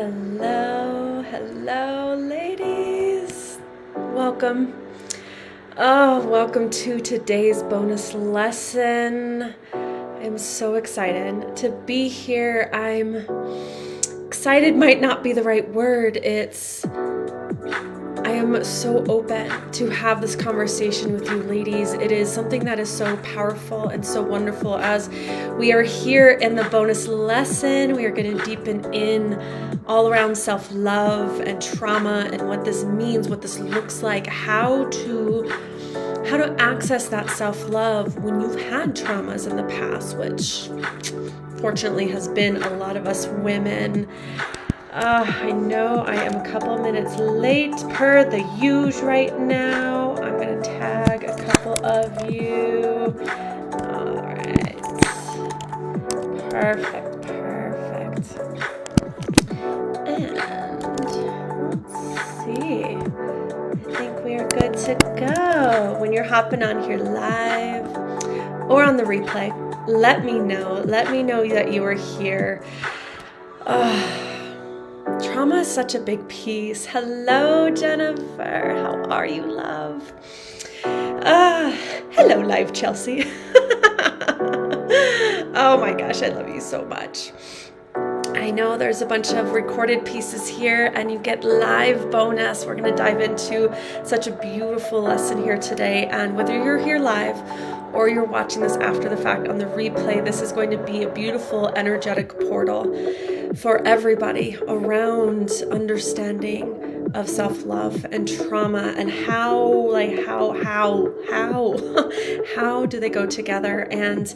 Hello, hello, ladies. Welcome. Welcome to today's bonus lesson. I'm so excited to be here. I'm excited might not be the right word. I am so open to have this conversation with you ladies. It is something that is so powerful and so wonderful. As we are here in the bonus lesson, we are going to deepen in all around self-love and trauma and what this means, what this looks like, how to access that self-love when you've had traumas in the past, which fortunately has been a lot of us women. I know I am a couple minutes late per the usual right now. I'm going to tag a couple of you. All right. Perfect. And let's see. I think we are good to go. When you're hopping on here live or on the replay, let me know. Let me know that you are here. Trauma is such a big piece. Hello, Jennifer. How are you, love? Hello, live Chelsea. Oh my gosh, I love you so much. I know there's a bunch of recorded pieces here and you get live bonus. We're going to dive into such a beautiful lesson here today. And whether you're here live or you're watching this after the fact on the replay, this is going to be a beautiful energetic portal for everybody around understanding of self-love and trauma and how do they go together, and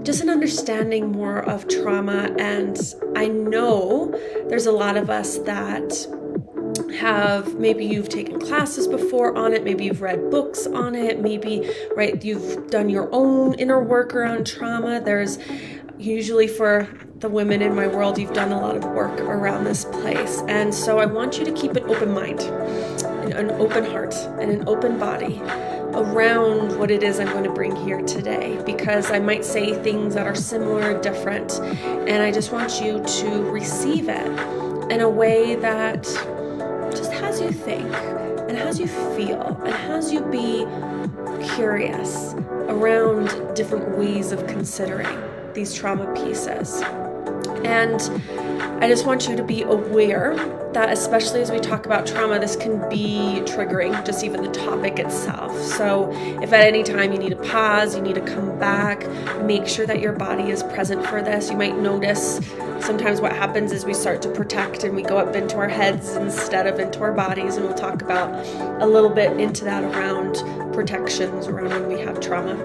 just an understanding more of trauma. And I know there's a lot of us that have, maybe you've taken classes before on it, maybe you've read books on it, maybe, right, you've done your own inner work around trauma. There's usually, for the women in my world, you've done a lot of work around this place. And so I want you to keep an open mind, an open heart, and an open body around what it is I'm going to bring here today, because I might say things that are similar, different, and I just want you to receive it in a way that just has you think and has you feel and has you be curious around different ways of considering these trauma pieces. And I just want you to be aware that, especially as we talk about trauma, this can be triggering, just even the topic itself. So if at any time you need to pause, you need to come back, make sure that your body is present for this. You might notice sometimes what happens is we start to protect and we go up into our heads instead of into our bodies. And we'll talk about a little bit into that around protections around when we have trauma.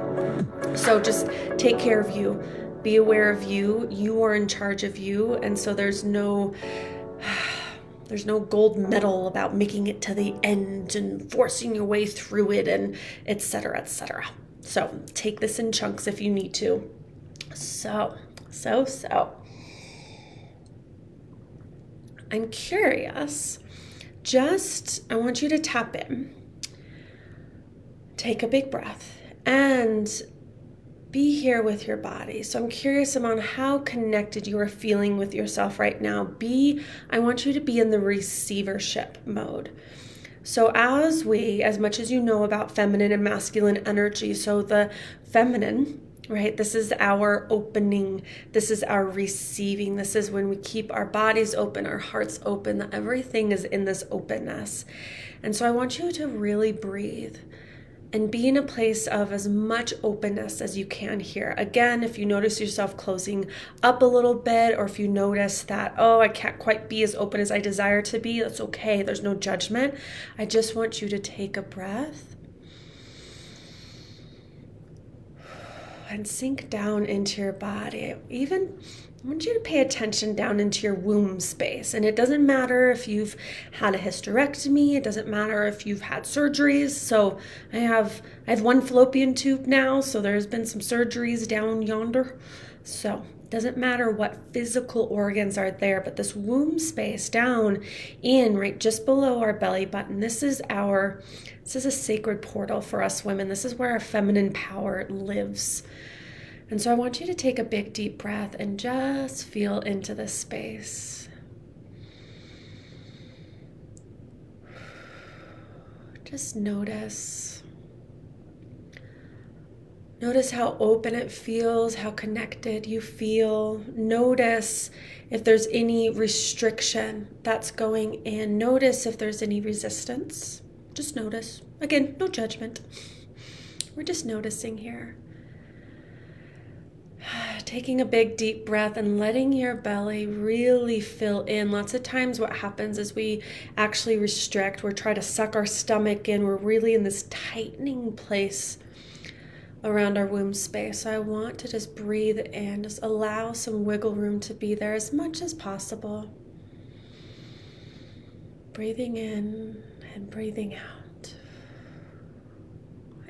So just take care of you. Be aware of you. You are in charge of you. And so there's no gold medal about making it to the end and forcing your way through it and et cetera, et cetera. So take this in chunks if you need to. So. I'm curious. I want you to tap in. Take a big breath and be here with your body. So I'm curious about how connected you are feeling with yourself right now. I want you to be in the receivership mode. So as much as you know about feminine and masculine energy, so the feminine, right? This is our opening. This is our receiving. This is when we keep our bodies open, our hearts open, everything is in this openness. And so I want you to really breathe and be in a place of as much openness as you can here. Again, if you notice yourself closing up a little bit, or if you notice that, I can't quite be as open as I desire to be, that's okay. There's no judgment. I just want you to take a breath and sink down into your body. I want you to pay attention down into your womb space. And it doesn't matter if you've had a hysterectomy. It doesn't matter if you've had surgeries. So I have one fallopian tube now. So there's been some surgeries down yonder. So it doesn't matter what physical organs are there, but this womb space down in, right just below our belly button, this is a sacred portal for us women. This is where our feminine power lives. And so I want you to take a big deep breath and just feel into this space. Just notice. Notice how open it feels, how connected you feel. Notice if there's any restriction that's going in. Notice if there's any resistance. Just notice. Again, no judgment. We're just noticing here. Taking a big deep breath and letting your belly really fill in. Lots of times what happens is we actually restrict. We're trying to suck our stomach in. We're really in this tightening place around our womb space. So I want to just breathe in, just allow some wiggle room to be there as much as possible. Breathing in and breathing out.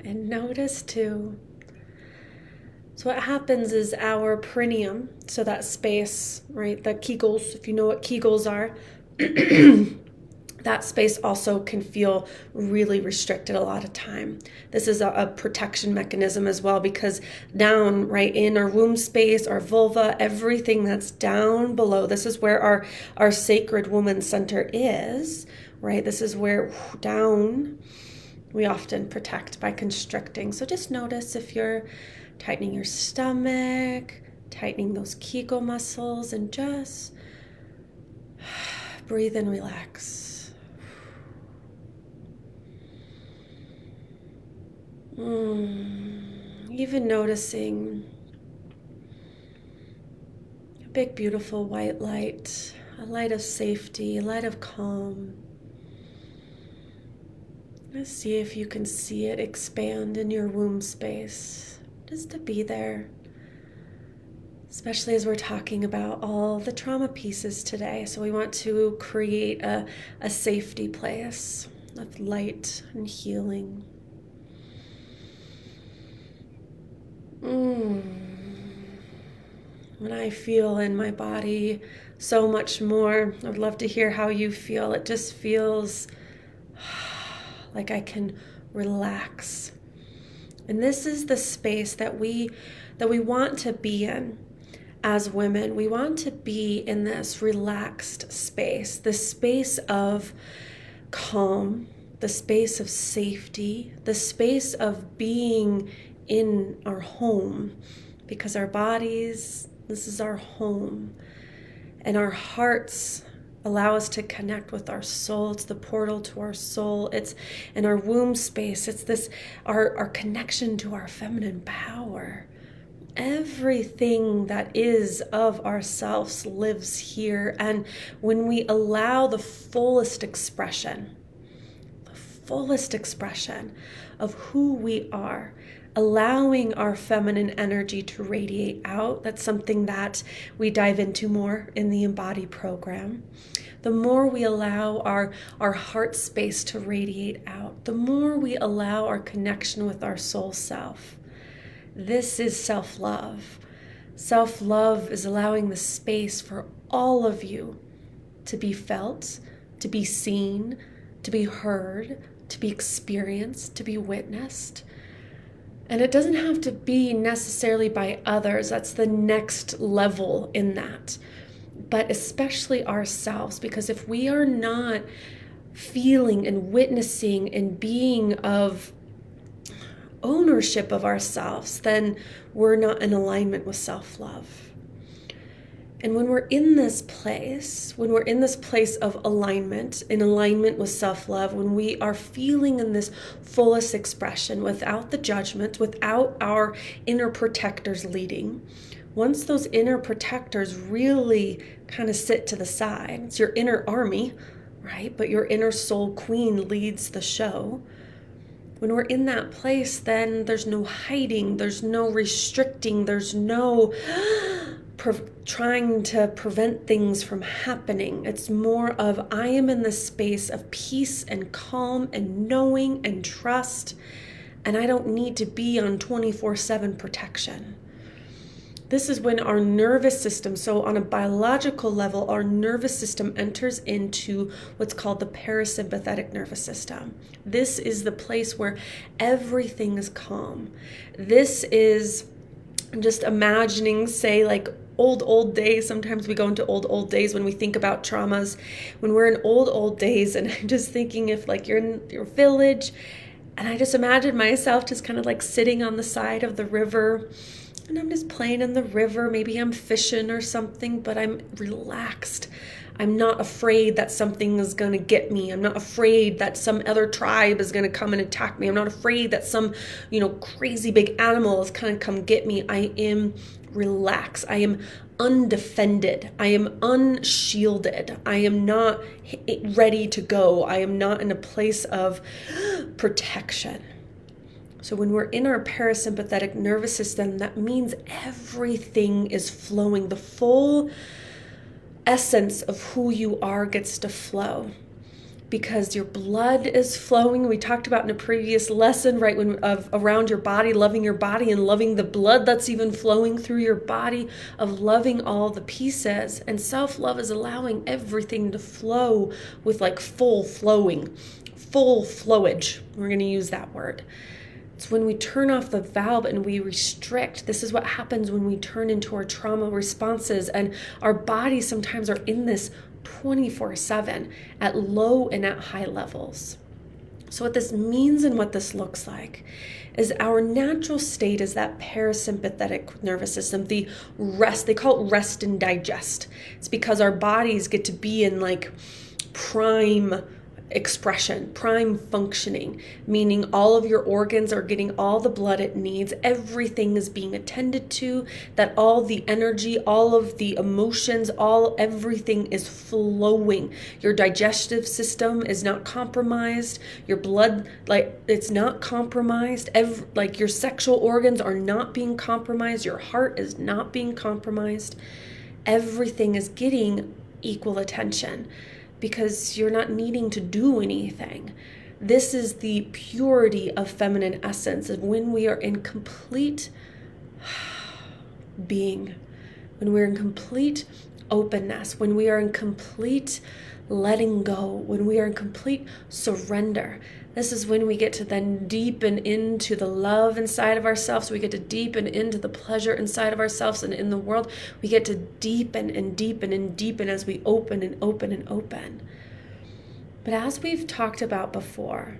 And notice too, so what happens is our perineum, so that space, right, the Kegels, if you know what Kegels are, that space also can feel really restricted a lot of time. This is a protection mechanism as well, because down, right, in our womb space, our vulva, everything that's down below, this is where our sacred woman center is, right? This is where down we often protect by constricting. So just notice if you're tightening your stomach, tightening those Kegel muscles, and just breathe and relax. Even noticing a big, beautiful white light, a light of safety, a light of calm. Let's see if you can see it expand in your womb space. Just to be there, especially as we're talking about all the trauma pieces today. So we want to create a safety place of light and healing. When I feel in my body so much more, I would love to hear how you feel. It just feels like I can relax. And this is the space that we want to be in as women. We want to be in this relaxed space, the space of calm, the space of safety, the space of being in our home, because our bodies, this is our home, and our hearts allow us to connect with our soul. It's the portal to our soul. It's in our womb space. It's this, our connection to our feminine power. Everything that is of ourselves lives here. And when we allow the fullest expression of who we are, allowing our feminine energy to radiate out. That's something that we dive into more in the Embody program. The more we allow our heart space to radiate out, the more we allow our connection with our soul self. This is self-love. Self-love is allowing the space for all of you to be felt, to be seen, to be heard, to be experienced, to be witnessed. And it doesn't have to be necessarily by others. That's the next level in that. But especially ourselves, because if we are not feeling and witnessing and being of ownership of ourselves, then we're not in alignment with self-love. And when we're in this place, of alignment, in alignment with self-love, when we are feeling in this fullest expression without the judgment, without our inner protectors leading, once those inner protectors really kind of sit to the side, it's your inner army, right? But your inner soul queen leads the show. When we're in that place, then there's no hiding, there's no restricting, there's no trying to prevent things from happening. It's more of, I am in the space of peace and calm and knowing and trust, and I don't need to be on 24/7 protection. This is when our nervous system, so on a biological level, our nervous system enters into what's called the parasympathetic nervous system. This is the place where everything is calm. This is just imagining, say, like old days. Sometimes we go into old days when we think about traumas. When we're in old days, and I'm just thinking if like you're in your village, and I just imagine myself just kind of like sitting on the side of the river, and I'm just playing in the river. Maybe I'm fishing or something, but I'm relaxed. I'm not afraid that something is going to get me. I'm not afraid that some other tribe is going to come and attack me. I'm not afraid that some, crazy big animal is going to come get me. I am relaxed. I am undefended. I am unshielded. I am not ready to go. I am not in a place of protection. So when we're in our parasympathetic nervous system, that means everything is flowing. The full essence of who you are gets to flow because your blood is flowing. We talked about in a previous lesson, right, around your body, loving your body and loving the blood that's even flowing through your body, of loving all the pieces. And self-love is allowing everything to flow with like full flowage. We're going to use that word. It's when we turn off the valve and we restrict. This is what happens when we turn into our trauma responses, and our bodies sometimes are in this 24/7 at low and at high levels. So what this means and what this looks like is our natural state is that parasympathetic nervous system, the rest. They call it rest and digest. It's because our bodies get to be in like prime expression, prime functioning, meaning all of your organs are getting all the blood it needs, everything is being attended to, that all the energy, all of the emotions, everything is flowing. Your digestive system is not compromised, your blood, it's not compromised, your sexual organs are not being compromised, your heart is not being compromised. Everything is getting equal attention, because you're not needing to do anything. This is the purity of feminine essence, of when we are in complete being, when we're in complete openness, when we are in complete letting go, when we are in complete surrender. This is when we get to then deepen into the love inside of ourselves. We get to deepen into the pleasure inside of ourselves and in the world. We get to deepen and deepen and deepen as we open and open and open. But as we've talked about before,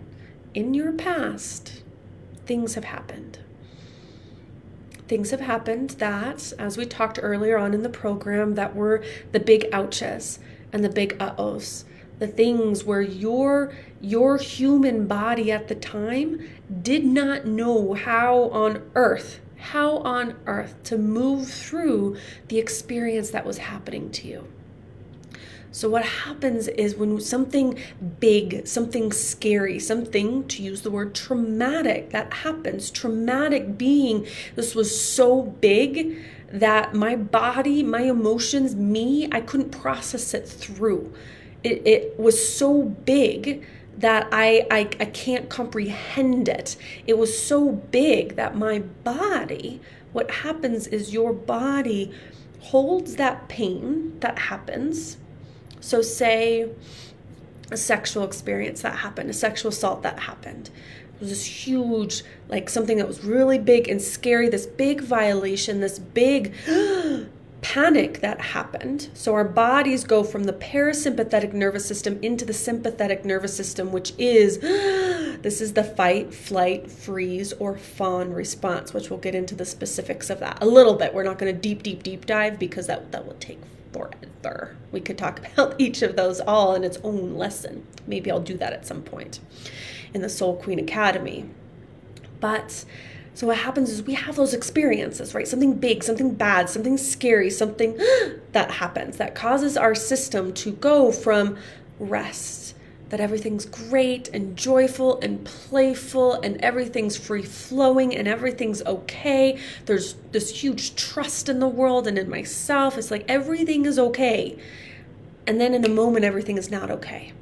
in your past, things have happened. Things have happened that, as we talked earlier on in the program, that were the big ouches and the big uh-ohs. The things where your human body at the time did not know how on earth to move through the experience that was happening to you. So what happens is when something big, something scary, something, to use the word traumatic, that happens, traumatic being, this was so big that my body, my emotions, I couldn't process it through. It was so big that I can't comprehend it. It was so big that my body, what happens is your body holds that pain that happens. So say a sexual experience that happened, a sexual assault that happened. It was this huge, something that was really big and scary, this big violation, this big panic that happened. So our bodies go from the parasympathetic nervous system into the sympathetic nervous system, which is, this is the fight, flight, freeze, or fawn response, which we'll get into the specifics of that a little bit. We're not going to deep dive because that will take forever. We could talk about each of those all in its own lesson. Maybe I'll do that at some point in the Soul Queen Academy. But so what happens is we have those experiences, right? Something big, something bad, something scary, something that happens that causes our system to go from rest, that everything's great and joyful and playful and everything's free flowing and everything's okay. There's this huge trust in the world and in myself. It's like everything is okay. And then in a moment, everything is not okay.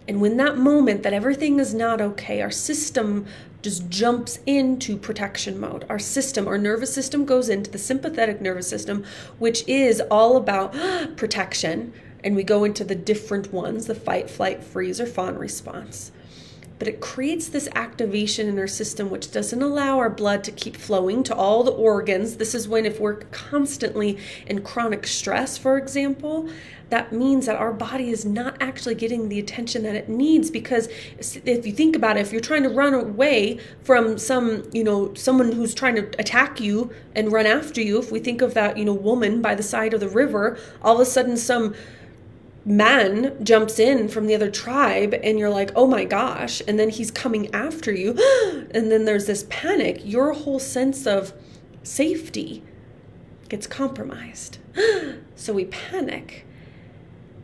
And when that moment that everything is not okay, our system just jumps into protection mode. Our nervous system goes into the sympathetic nervous system, which is all about protection. And we go into the different ones, the fight, flight, freeze, or fawn response. but it creates this activation in our system, which doesn't allow our blood to keep flowing to all the organs. This is when, if we're constantly in chronic stress, for example, that means that our body is not actually getting the attention that it needs. Because if you think about it, if you're trying to run away from someone who's trying to attack you and run after you, if we think of that, woman by the side of the river, all of a sudden some man jumps in from the other tribe and you're like, oh my gosh, and then he's coming after you, and then there's this panic. Your whole sense of safety gets compromised. So we panic.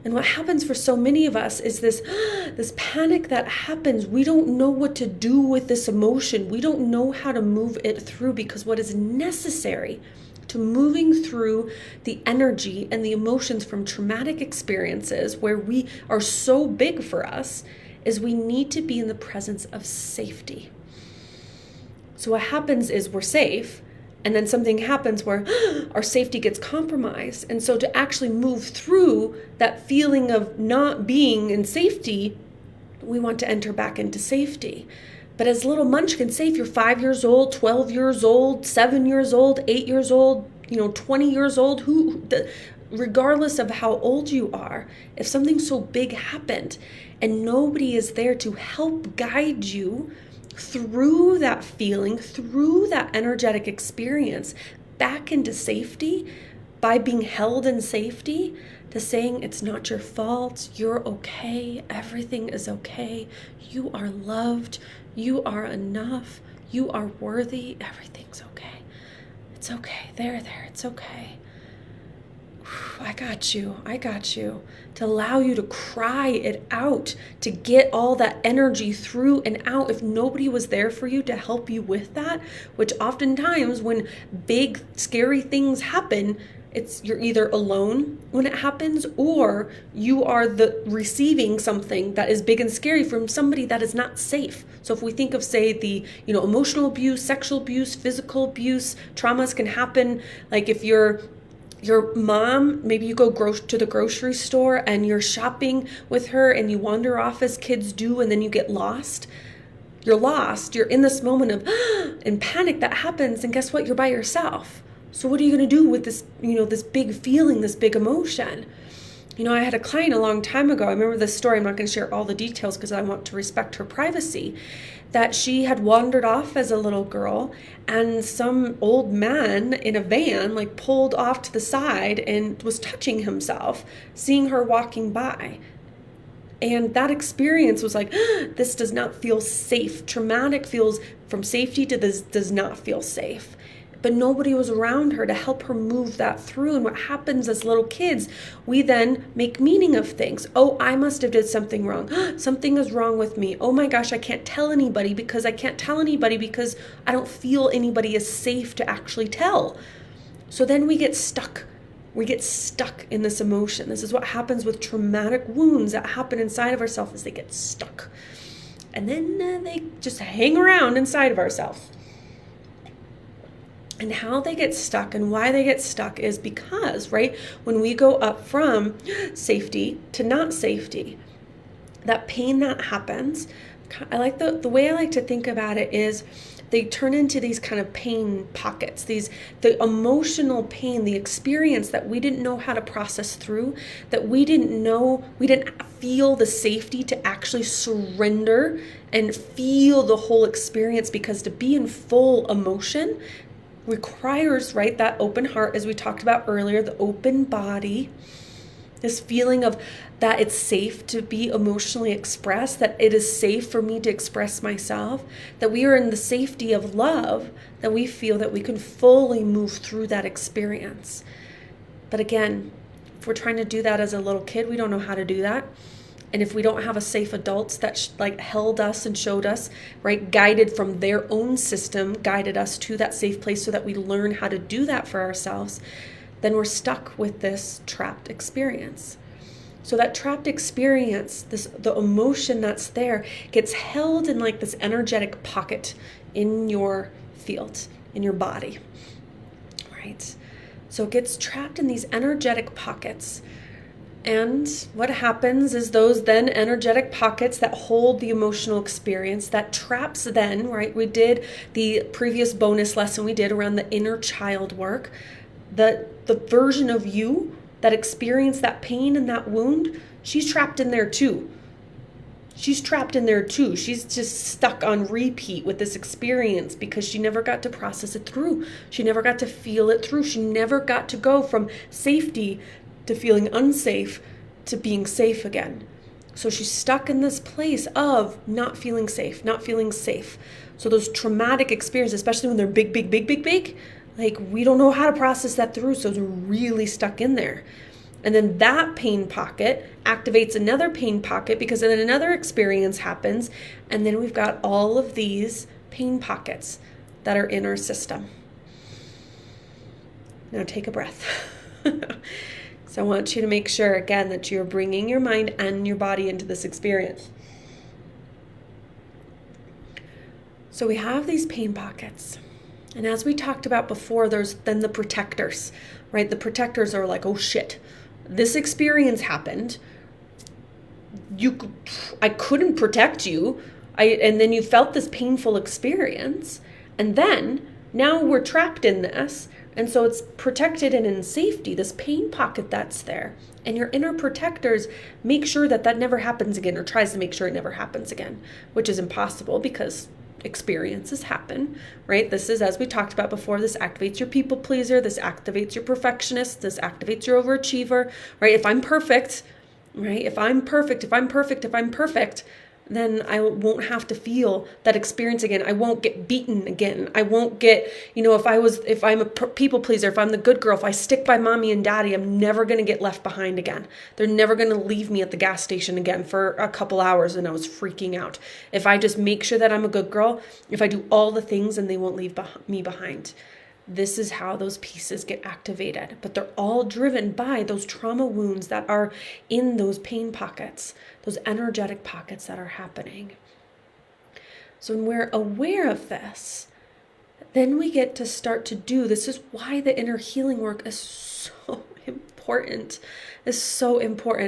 And what happens for so many of us is this panic that happens. We don't know what to do with this emotion. We don't know how to move it through, because what is necessary to moving through the energy and the emotions from traumatic experiences where we are so big for us is we need to be in the presence of safety. So what happens is we're safe, and then something happens where our safety gets compromised. And so to actually move through that feeling of not being in safety, we want to enter back into safety. But as little Munchkin, say if you're 5 years old, 12 years old, 7 years old, 8 years old, 20 years old, regardless of how old you are, if something so big happened and nobody is there to help guide you through that feeling, through that energetic experience, back into safety, by being held in safety, to saying it's not your fault, you're okay, everything is okay, you are loved, you are enough, you are worthy, everything's okay. It's okay, there, it's okay. I got you. To allow you to cry it out, to get all that energy through and out. If nobody was there for you to help you with that, which oftentimes when big, scary things happen, you're either alone when it happens, or you are receiving something that is big and scary from somebody that is not safe. So if we think of, say, the emotional abuse, sexual abuse, physical abuse, traumas can happen. Like if your mom, maybe you go to the grocery store and you're shopping with her and you wander off as kids do, and then you get lost. You're lost. You're in this moment of in panic that happens, and guess what? You're by yourself. So what are you going to do with this, this big feeling, this big emotion? I had a client a long time ago. I remember this story. I'm not going to share all the details because I want to respect her privacy. That she had wandered off as a little girl, and some old man in a van pulled off to the side and was touching himself, seeing her walking by. And that experience was like, this does not feel safe. Traumatic feels from safety to this does not feel safe. But nobody was around her to help her move that through. And what happens as little kids, we then make meaning of things. Oh, I must have did something wrong. Something is wrong with me. Oh my gosh, I can't tell anybody because I don't feel anybody is safe to actually tell. So then we get stuck. We get stuck in this emotion. This is what happens with traumatic wounds that happen inside of ourselves, is they get stuck. And then they just hang around inside of ourselves. And how they get stuck and why they get stuck is because, right, when we go up from safety to not safety, that pain that happens, I like the way I like to think about it is they turn into these kind of pain pockets, the emotional pain, the experience that we didn't know how to process through, that we didn't feel the safety to actually surrender and feel the whole experience, because to be in full emotion requires, right, that open heart, as we talked about earlier, the open body, this feeling of that it's safe to be emotionally expressed, that it is safe for me to express myself, that we are in the safety of love, that we feel that we can fully move through that experience. But again, if we're trying to do that as a little kid, we don't know how to do that. And if we don't have a safe adults that held us and showed us, right, guided from their own system, guided us to that safe place so that we learn how to do that for ourselves, then we're stuck with this trapped experience. So that trapped experience, the emotion that's there, gets held in this energetic pocket in your field, in your body, right? So it gets trapped in these energetic pockets. And what happens is those then energetic pockets that hold the emotional experience, that traps then, right? We did the previous bonus lesson we did around the inner child work. The version of you that experienced that pain and that wound, she's trapped in there too. She's trapped in there too. She's just stuck on repeat with this experience because she never got to process it through. She never got to feel it through. She never got to go from safety to feeling unsafe to being safe again. So she's stuck in this place of not feeling safe, not feeling safe. So those traumatic experiences, especially when they're big, like we don't know how to process that through. So we're really stuck in there. And then that pain pocket activates another pain pocket because then another experience happens. And then we've got all of these pain pockets that are in our system. Now take a breath. So I want you to make sure, again, that you're bringing your mind and your body into this experience. So we have these pain pockets. And as we talked about before, there's then the protectors, right? The protectors are like, oh shit, this experience happened. I couldn't protect you. And then you felt this painful experience. And then now we're trapped in this. And so it's protected and in safety, this pain pocket that's there. And your inner protectors make sure that that never happens again, or tries to make sure it never happens again, which is impossible because experiences happen, right? This is, as we talked about before, this activates your people pleaser, this activates your perfectionist, this activates your overachiever, right? If I'm perfect, right? If I'm perfect, then I won't have to feel that experience again. I won't get beaten again. I won't get, if I'm a people pleaser, if I'm the good girl, if I stick by mommy and daddy, I'm never going to get left behind again. They're never going to leave me at the gas station again for a couple hours and I was freaking out. If I just make sure that I'm a good girl, if I do all the things and they won't leave me behind. This is how those pieces get activated, but they're all driven by those trauma wounds that are in those pain pockets, those energetic pockets that are happening. So when we're aware of this, then we get to start to do, this is why the inner healing work is so important,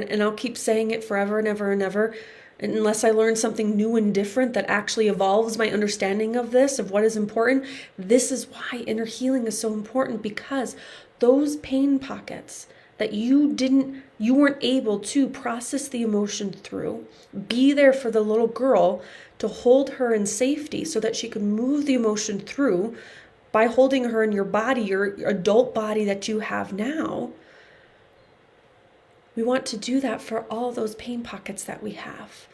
and I'll keep saying it forever and ever and ever, unless I learn something new and different that actually evolves my understanding of this, of what is important. This is why inner healing is so important, because those pain pockets that you weren't able to process the emotion through, be there for the little girl to hold her in safety so that she could move the emotion through by holding her in your body, your adult body that you have now. We want to do that for all those pain pockets that we have.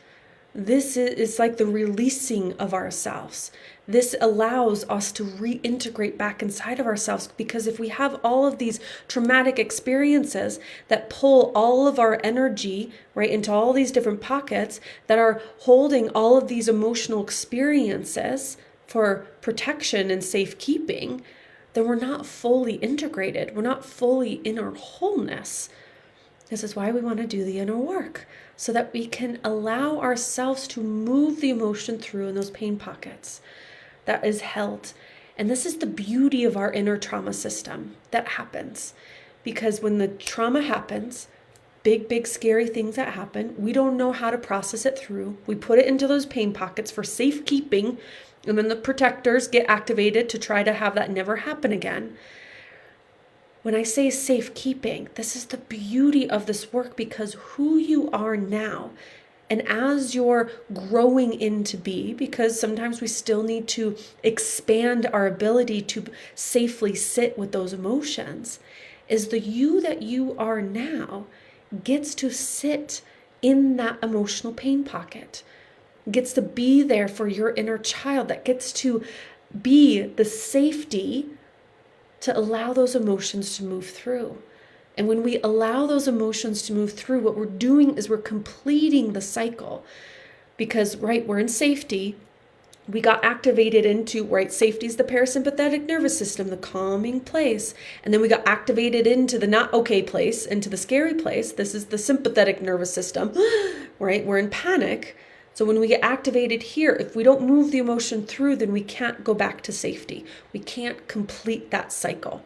This is like the releasing of ourselves. This allows us to reintegrate back inside of ourselves, because if we have all of these traumatic experiences that pull all of our energy, right, into all these different pockets that are holding all of these emotional experiences for protection and safekeeping, then we're not fully integrated. We're not fully in our wholeness. This is why we want to do the inner work, so that we can allow ourselves to move the emotion through in those pain pockets that is held. And this is the beauty of our inner trauma system that happens. Because when the trauma happens, big, scary things that happen, we don't know how to process it through. We put it into those pain pockets for safekeeping, and then the protectors get activated to try to have that never happen again. When I say safekeeping, this is the beauty of this work, because who you are now, and as you're growing into be, because sometimes we still need to expand our ability to safely sit with those emotions, is the you that you are now gets to sit in that emotional pain pocket, gets to be there for your inner child, that gets to be the safety to allow those emotions to move through. And when we allow those emotions to move through, what we're doing is we're completing the cycle. Because, right, we're in safety. We got activated into, right, safety is the parasympathetic nervous system, the calming place. And then we got activated into the not okay place, into the scary place. This is the sympathetic nervous system, right? We're in panic. So when we get activated here, if we don't move the emotion through, then we can't go back to safety. We can't complete that cycle.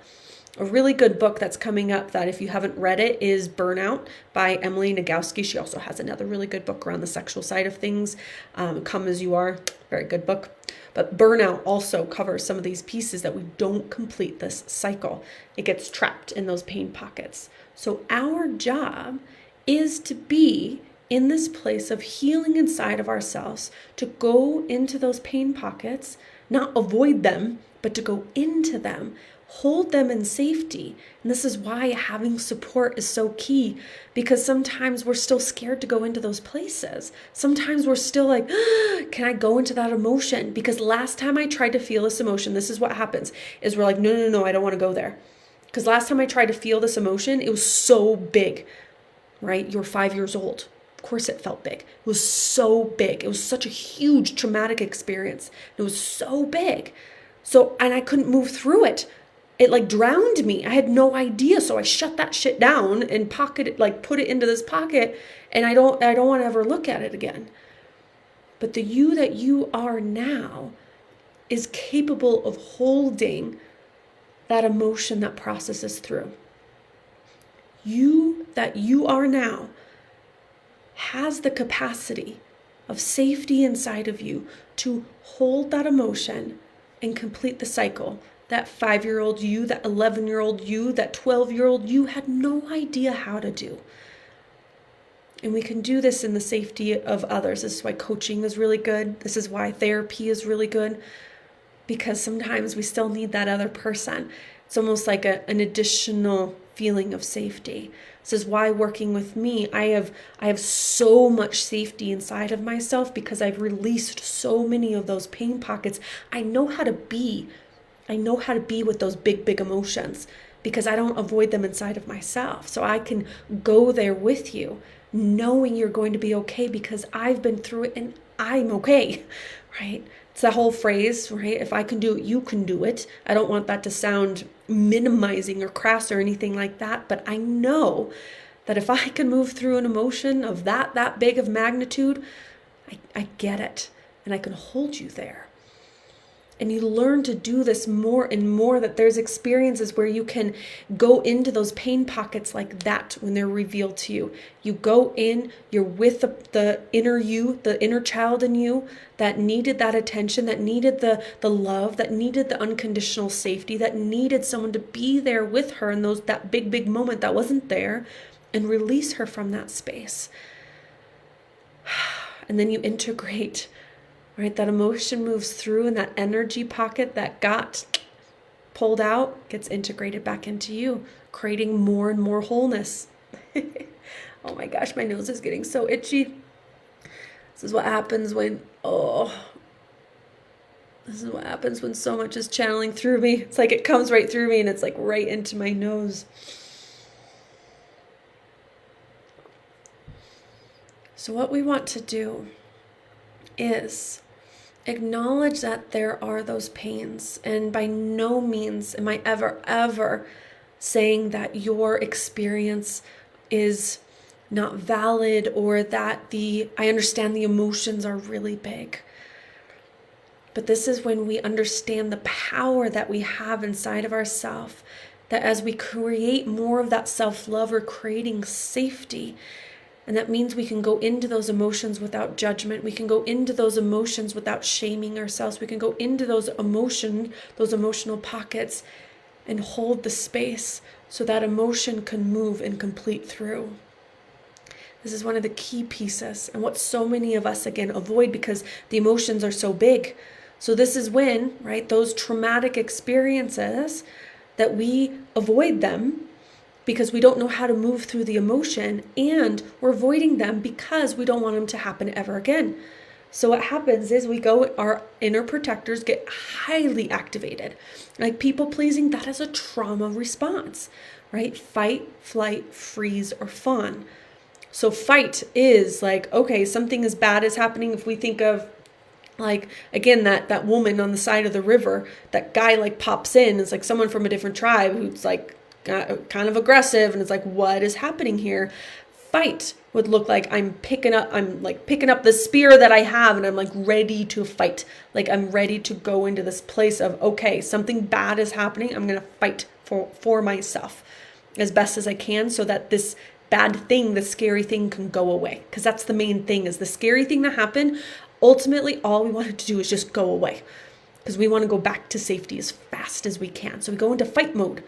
A really good book that's coming up that if you haven't read it is Burnout by Emily Nagoski. She also has another really good book around the sexual side of things. Come As You Are, very good book. But Burnout also covers some of these pieces that we don't complete this cycle. It gets trapped in those pain pockets. So our job is to be in this place of healing inside of ourselves, to go into those pain pockets, not avoid them, but to go into them, hold them in safety. And this is why having support is so key, because sometimes we're still scared to go into those places. Sometimes we're still like, can I go into that emotion? Because last time I tried to feel this emotion, this is what happens, is we're like, no, I don't want to go there. Because last time I tried to feel this emotion, it was so big, right? You're 5 years old. Of course it felt big. It was so big. It was such a huge traumatic experience. It was so big. And I couldn't move through it. It like drowned me. I had no idea. So I shut that shit down and put it into this pocket, and I don't want to ever look at it again. But the you that you are now is capable of holding that emotion that processes through. You that you are now has the capacity of safety inside of you to hold that emotion and complete the cycle. That 5-year-old you, that 11-year-old you, that 12-year-old you had no idea how to do. And we can do this in the safety of others. This is why coaching is really good. This is why therapy is really good, because sometimes we still need that other person. It's almost like an additional feeling of safety. This is why working with me, I have so much safety inside of myself, because I've released so many of those pain pockets. I know how to be with those big emotions, because I don't avoid them inside of myself. So I can go there with you, knowing you're going to be okay, because I've been through it and I'm okay, right? It's that whole phrase, right? If I can do it, you can do it. I don't want that to sound minimizing or crass or anything like that, but I know that if I can move through an emotion of that big of magnitude, I get it, and I can hold you there. And you learn to do this more and more, that there's experiences where you can go into those pain pockets like that when they're revealed to you. You go in, you're with the inner you, the inner child in you that needed that attention, that needed the love, that needed the unconditional safety, that needed someone to be there with her in that big moment that wasn't there, and release her from that space. And then you integrate. Right, that emotion moves through, and that energy pocket that got pulled out gets integrated back into you, creating more and more wholeness. Oh my gosh, my nose is getting so itchy. This is what happens when so much is channeling through me. It's like it comes right through me, and it's like right into my nose. So what we want to do is acknowledge that there are those pains, and by no means am I ever saying that your experience is not valid, or that I understand the emotions are really big. But this is when we understand the power that we have inside of ourselves, that as we create more of that self-love, we're creating safety. And that means we can go into those emotions without judgment. We can go into those emotions without shaming ourselves. We can go into those emotional pockets, and hold the space so that emotion can move and complete through. This is one of the key pieces, and what so many of us, again, avoid because the emotions are so big. So this is when, right, those traumatic experiences, that we avoid them because we don't know how to move through the emotion, and we're avoiding them because we don't want them to happen ever again. So what happens is our inner protectors get highly activated. Like people pleasing, that is a trauma response, right? Fight, flight, freeze, or fawn. So fight is like, okay, something as bad is happening. If we think of, like, again, that woman on the side of the river, that guy like pops in, it's like someone from a different tribe who's like kind of aggressive, and it's like, what is happening here? fight would look like I'm picking up the spear that I have and I'm like ready to fight. Like I'm ready to go into this place of, okay, something bad is happening. I'm going to fight for myself as best as I can so that this bad thing, the scary thing can go away. Because that's the main thing, is the scary thing that happened. Ultimately, all we wanted to do is just go away because we want to go back to safety as fast as we can. So we go into fight mode.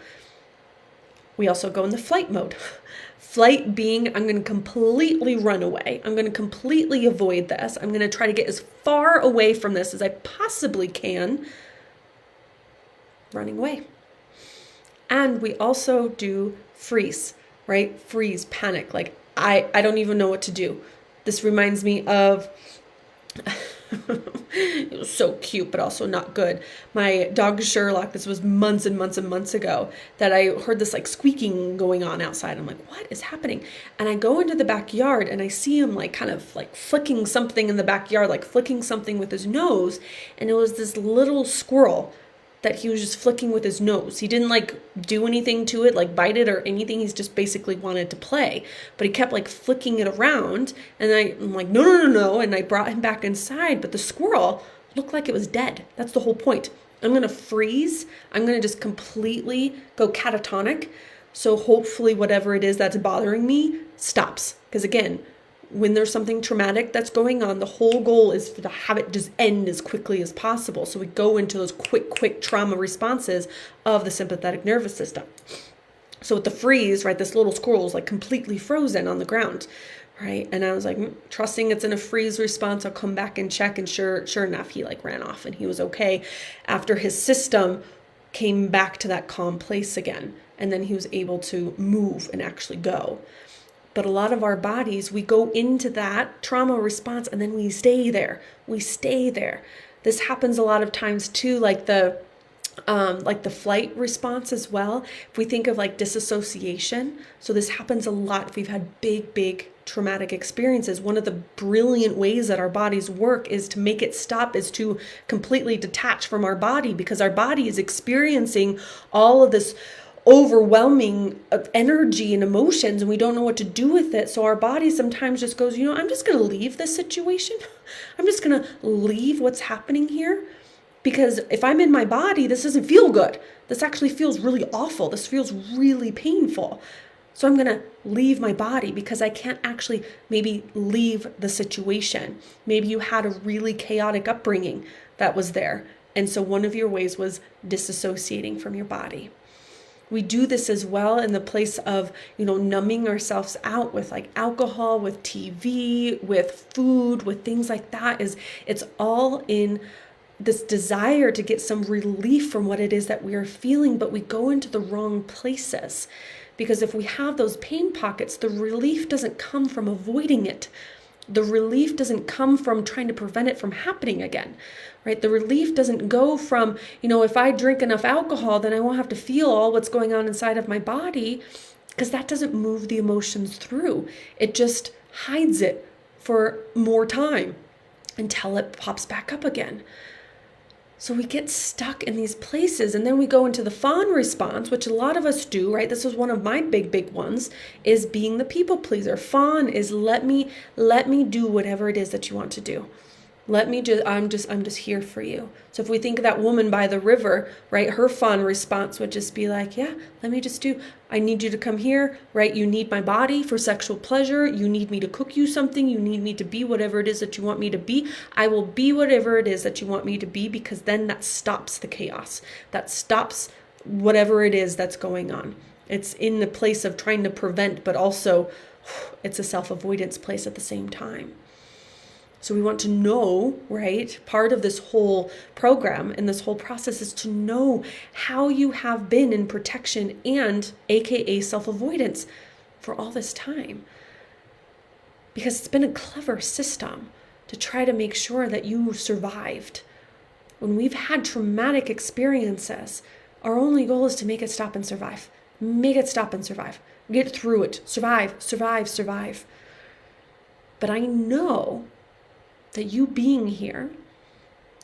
We also go into flight mode. Flight being, I'm going to completely run away. I'm going to completely avoid this. I'm going to try to get as far away from this as I possibly can. Running away. And we also do freeze, right? Freeze, panic. Like I don't even know what to do. This reminds me of, it was so cute, but also not good. My dog Sherlock, this was months and months and months ago, that I heard this like squeaking going on outside. I'm like, what is happening? And I go into the backyard and I see him like kind of like flicking something in the backyard, like flicking something with his nose. And it was this little squirrel that he was just flicking with his nose. He didn't like do anything to it, like bite it or anything. He's just basically wanted to play, but he kept like flicking it around. And I'm like, no. And I brought him back inside, but the squirrel looked like it was dead. That's the whole point. I'm going to freeze. I'm going to just completely go catatonic. So hopefully whatever it is that's bothering me stops. Because again, when there's something traumatic that's going on, the whole goal is to have it just end as quickly as possible. So we go into those quick trauma responses of the sympathetic nervous system. So with the freeze, right, this little squirrel is like completely frozen on the ground, right? And I was like, trusting it's in a freeze response, I'll come back and check. And sure enough, he like ran off and he was okay after his system came back to that calm place again. And then he was able to move and actually go. But a lot of our bodies, we go into that trauma response and then we stay there. This happens a lot of times too, like the flight response as well. If we think of like disassociation, so this happens a lot if we've had big traumatic experiences. One of the brilliant ways that our bodies work is to make it stop, is to completely detach from our body, because our body is experiencing all of this overwhelming energy and emotions and we don't know what to do with it. So our body sometimes just goes, I'm just going to leave this situation. I'm just going to leave what's happening here, because if I'm in my body, this doesn't feel good. This actually feels really awful. This feels really painful. So I'm going to leave my body because I can't actually maybe leave the situation. Maybe you had a really chaotic upbringing that was there. And so one of your ways was disassociating from your body. We do this as well in the place of, numbing ourselves out with like alcohol, with TV, with food, with things like that. It's all in this desire to get some relief from what it is that we are feeling, but we go into the wrong places. Because if we have those pain pockets, the relief doesn't come from avoiding it. The relief doesn't come from trying to prevent it from happening again, right? The relief doesn't go from, if I drink enough alcohol, then I won't have to feel all what's going on inside of my body, because that doesn't move the emotions through. It just hides it for more time until it pops back up again. So we get stuck in these places, and then we go into the fawn response, which a lot of us do, right? This is one of my big ones, is being the people pleaser. Fawn is let me do whatever it is that you want to do. I'm just here for you. So if we think of that woman by the river, right, her fawn response would just be like, yeah, I need you to come here, right? You need my body for sexual pleasure. You need me to cook you something. You need me to be whatever it is that you want me to be. I will be whatever it is that you want me to be, because then that stops the chaos. That stops whatever it is that's going on. It's in the place of trying to prevent, but also it's a self-avoidance place at the same time. So we want to know, right? Part of this whole program and this whole process is to know how you have been in protection and AKA self-avoidance for all this time. Because it's been a clever system to try to make sure that you survived. When we've had traumatic experiences, our only goal is to make it stop and survive. Make it stop and survive. Get through it. Survive. But I know that you being here,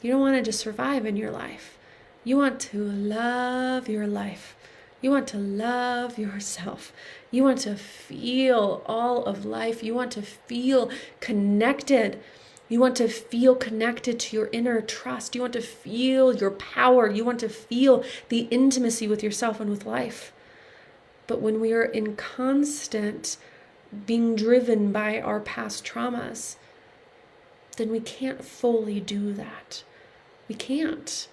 you don't want to just survive in your life. You want to love your life. You want to love yourself. You want to feel all of life. You want to feel connected. You want to feel connected to your inner trust. You want to feel your power. You want to feel the intimacy with yourself and with life. But when we are in constant being driven by our past traumas, then we can't fully do that. We can't.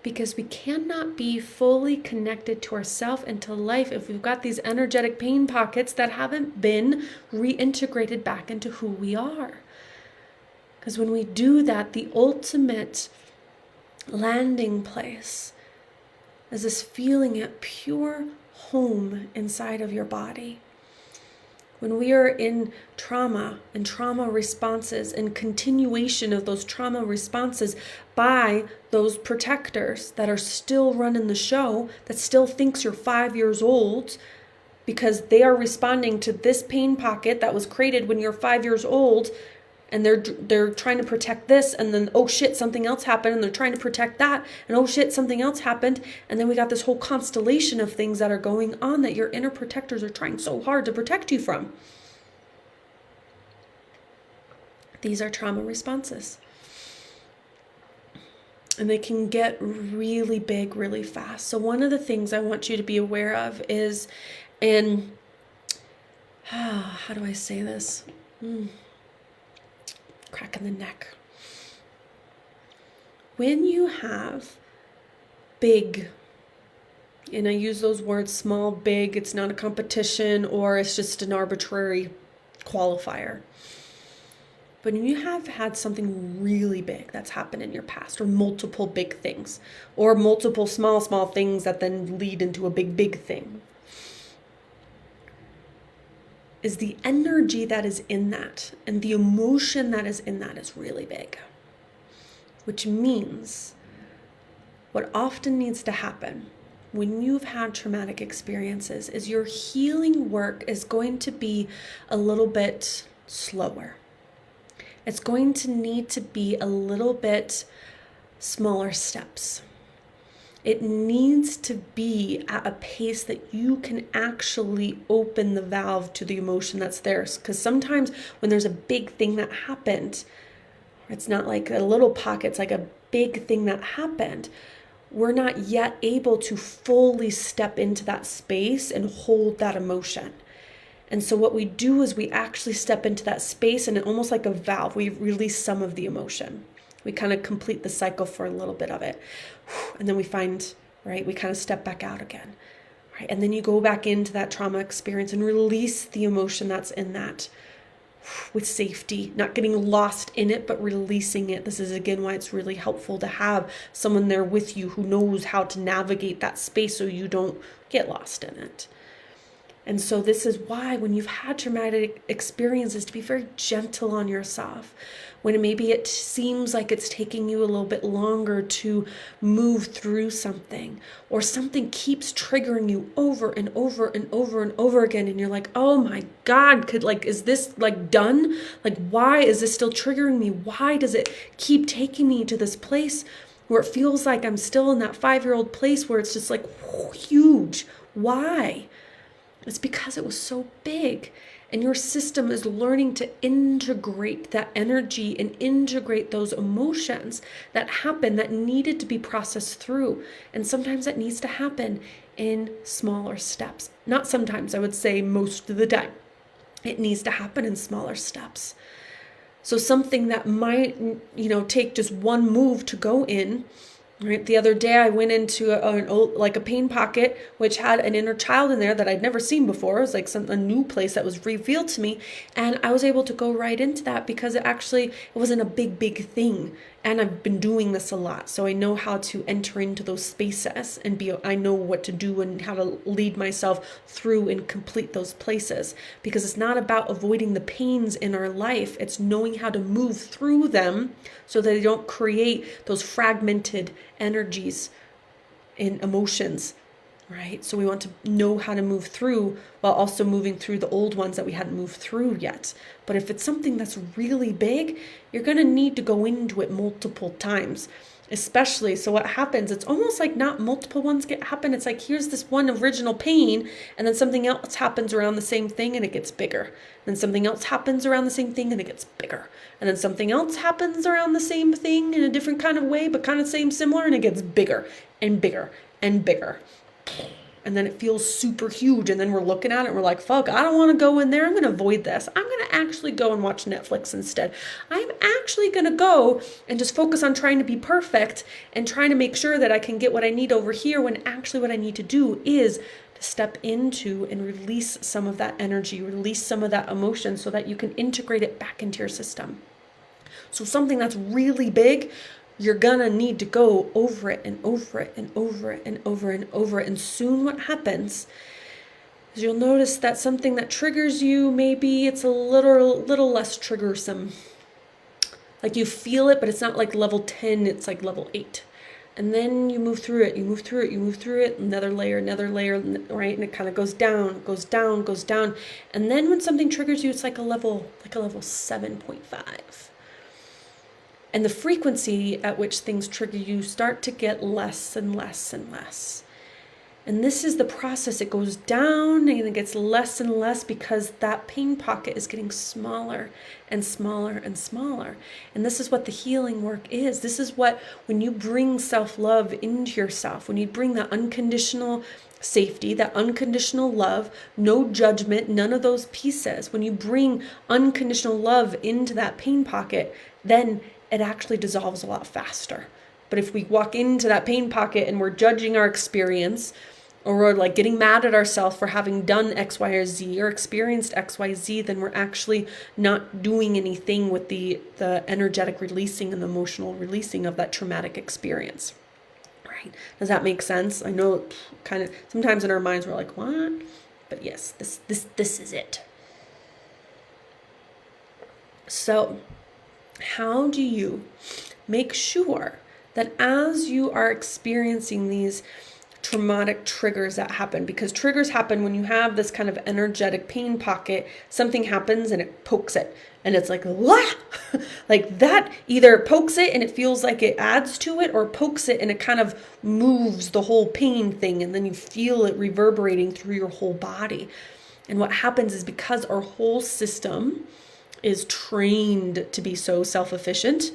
Because we cannot be fully connected to ourselves and to life if we've got these energetic pain pockets that haven't been reintegrated back into who we are. Because when we do that, the ultimate landing place is this feeling at pure home inside of your body. When we are in trauma and trauma responses and continuation of those trauma responses by those protectors that are still running the show, that still thinks you're 5 years old because they are responding to this pain pocket that was created when you're 5 years old, and they're trying to protect this, and then, oh shit, something else happened, and they're trying to protect that, and oh shit, something else happened, and then we got this whole constellation of things that are going on that your inner protectors are trying so hard to protect you from. These are trauma responses. And they can get really big really fast. So one of the things I want you to be aware of is, and how do I say this? Crack in the neck. When you have big, and I use those words small, big, it's not a competition or it's just an arbitrary qualifier. But when you have had something really big that's happened in your past, or multiple big things, or multiple small things that then lead into a big thing, is the energy that is in that and the emotion that is in that is really big. Which means what often needs to happen when you've had traumatic experiences is your healing work is going to be a little bit slower. It's going to need to be a little bit smaller steps. It needs to be at a pace that you can actually open the valve to the emotion that's there. Because sometimes when there's a big thing that happened, it's not like a little pocket, it's like a big thing that happened, we're not yet able to fully step into that space and hold that emotion. And so what we do is we actually step into that space, and almost like a valve, we release some of the emotion. We kind of complete the cycle for a little bit of it. And then we find, right, we kind of step back out again. Right? And then you go back into that trauma experience and release the emotion that's in that with safety, not getting lost in it, but releasing it. This is again why it's really helpful to have someone there with you who knows how to navigate that space so you don't get lost in it. And so this is why when you've had traumatic experiences, to be very gentle on yourself. When maybe it seems like it's taking you a little bit longer to move through something, or something keeps triggering you over and over and over and over again, and you're like, oh my God, is this done? Why is this still triggering me? Why does it keep taking me to this place where it feels like I'm still in that 5-year-old place where it's just huge? Why? It's because it was so big, and your system is learning to integrate that energy and integrate those emotions that happen that needed to be processed through. And sometimes that needs to happen in smaller steps. Not sometimes, I would say most of the time. It needs to happen in smaller steps. So something that might, take just one move to go in. Right. The other day I went into a pain pocket, which had an inner child in there that I'd never seen before. It was a new place that was revealed to me. And I was able to go right into that because it wasn't a big thing. And I've been doing this a lot. So I know how to enter into those spaces and I know what to do and how to lead myself through and complete those places. Because it's not about avoiding the pains in our life. It's knowing how to move through them so that they don't create those fragmented energies and emotions right? So we want to know how to move through while also moving through the old ones that we hadn't moved through yet. But if it's something that's really big, you're going to need to go into it multiple times. Especially, so what happens, it's almost like not multiple ones happen. It's like, here's this one original pain, and then something else happens around the same thing and it gets bigger. And then something else happens around the same thing and it gets bigger. And then something else happens around the same thing in a different kind of way, but kind of similar, and it gets bigger and bigger and bigger. And then it feels super huge. And then we're looking at it and we're like, fuck, I don't want to go in there. I'm going to avoid this. I'm going to actually go and watch Netflix instead. I'm actually going to go and just focus on trying to be perfect and trying to make sure that I can get what I need over here, when actually what I need to do is to step into and release some of that energy, release some of that emotion so that you can integrate it back into your system. So something that's really big, you're gonna need to go over it and over it and over it and over and over it. And soon what happens is you'll notice that something that triggers you, maybe it's a little less triggersome. Like you feel it, but it's not like level 10, it's like level 8. And then you move through it, you move through it, another layer, right? And it kind of goes down. And then when something triggers you, it's like a level 7.5. And the frequency at which things trigger you start to get less and less and less. And this is the process. It goes down and it gets less and less because that pain pocket is getting smaller and smaller and smaller. And this is what the healing work is. This is what, when you bring self-love into yourself, when you bring that unconditional safety, that unconditional love, no judgment, none of those pieces, when you bring unconditional love into that pain pocket, then it actually dissolves a lot faster. But if we walk into that pain pocket and we're judging our experience, or we're like getting mad at ourselves for having done X, Y, or Z, or experienced X, Y, Z, then we're actually not doing anything with the energetic releasing and the emotional releasing of that traumatic experience. Right? Does that make sense? I know kind of sometimes in our minds we're like, what? But yes, this is it. So how do you make sure that as you are experiencing these traumatic triggers that happen, because triggers happen when you have this kind of energetic pain pocket, something happens and it pokes it and it's like, wah! Like that either pokes it and it feels like it adds to it, or pokes it and it kind of moves the whole pain thing, and then you feel it reverberating through your whole body. And what happens is, because our whole system is trained to be so self-efficient,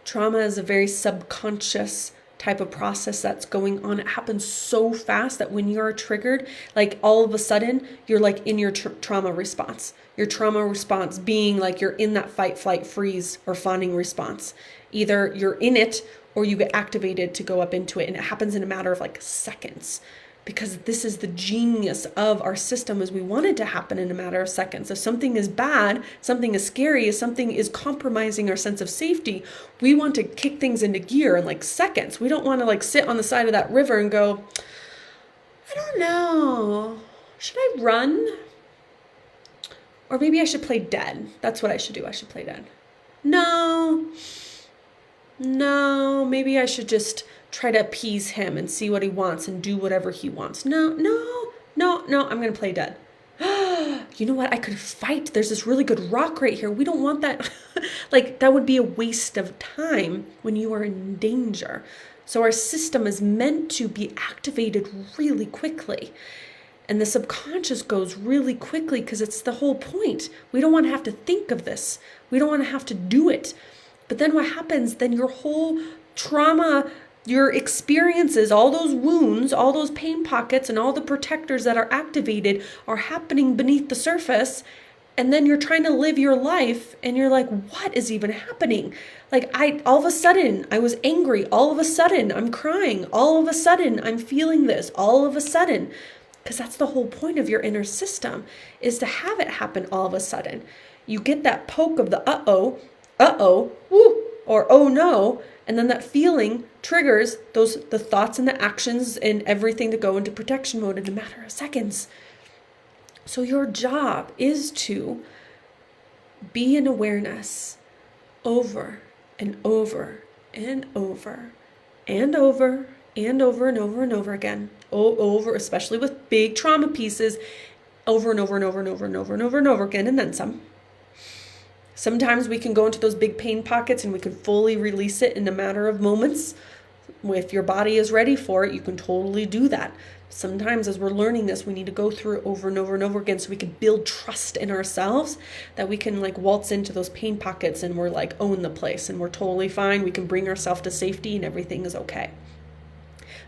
trauma is a very subconscious type of process that's going on. It happens so fast that when you're triggered, like all of a sudden, you're like in your trauma response. Your trauma response being like you're in that fight, flight, freeze, or fawning response. Either you're in it or you get activated to go up into it. And it happens in a matter of like seconds. Because this is the genius of our system, is we want it to happen in a matter of seconds. If something is bad, something is scary, if something is compromising our sense of safety, we want to kick things into gear in like seconds. We don't want to like sit on the side of that river and go, I don't know, should I run? Or maybe I should play dead. That's what I should do. I should play dead. No, maybe I should just try to appease him and see what he wants and do whatever he wants. No, I'm going to play dead. You know what? I could fight. There's this really good rock right here. We don't want that. Like, that would be a waste of time when you are in danger. So our system is meant to be activated really quickly. And the subconscious goes really quickly because it's the whole point. We don't want to have to think of this. We don't want to have to do it. But then what happens? Then your whole trauma, your experiences, all those wounds, all those pain pockets, and all the protectors that are activated are happening beneath the surface. And then you're trying to live your life and you're like, what is even happening? Like all of a sudden I was angry. All of a sudden I'm crying. All of a sudden I'm feeling this. All of a sudden, because that's the whole point of your inner system, is to have it happen all of a sudden. You get that poke of the woo, or oh no, and then that feeling triggers the thoughts and the actions and everything to go into protection mode in a matter of seconds. So your job is to be in awareness over and over and over and over and over and over and over again, over, especially with big trauma pieces, over and over and over and over and over and over and over again, and then some. Sometimes we can go into those big pain pockets and we can fully release it in a matter of moments. If your body is ready for it, you can totally do that. Sometimes as we're learning this, we need to go through it over and over and over again so we can build trust in ourselves, that we can like waltz into those pain pockets and we're like own the place and we're totally fine. We can bring ourselves to safety and everything is okay.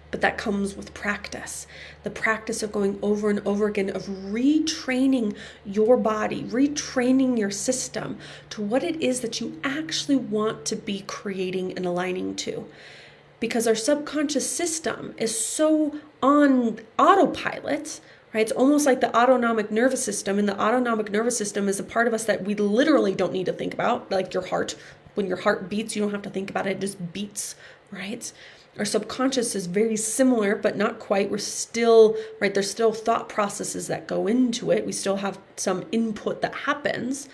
But that comes with practice. The practice of going over and over again, of retraining your body, retraining your system to what it is that you actually want to be creating and aligning to. Because our subconscious system is so on autopilot, right? It's almost like the autonomic nervous system. And the autonomic nervous system is a part of us that we literally don't need to think about, like your heart. When your heart beats, you don't have to think about it. It just beats, right? Our subconscious is very similar, but not quite. We're still, right, there's still thought processes that go into it. We still have some input that happens.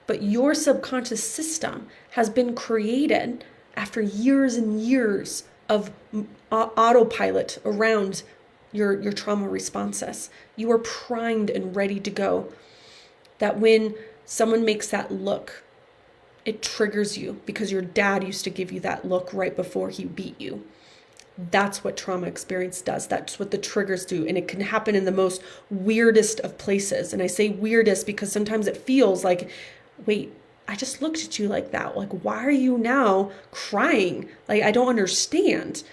But your subconscious system has been created after years and years of autopilot around your trauma responses. You are primed and ready to go. That when someone makes that look, it triggers you because your dad used to give you that look right before he beat you. That's what trauma experience does. That's what the triggers do. And it can happen in the most weirdest of places. And I say weirdest because sometimes it feels like, wait, I just looked at you like that. Like, why are you now crying? Like, I don't understand.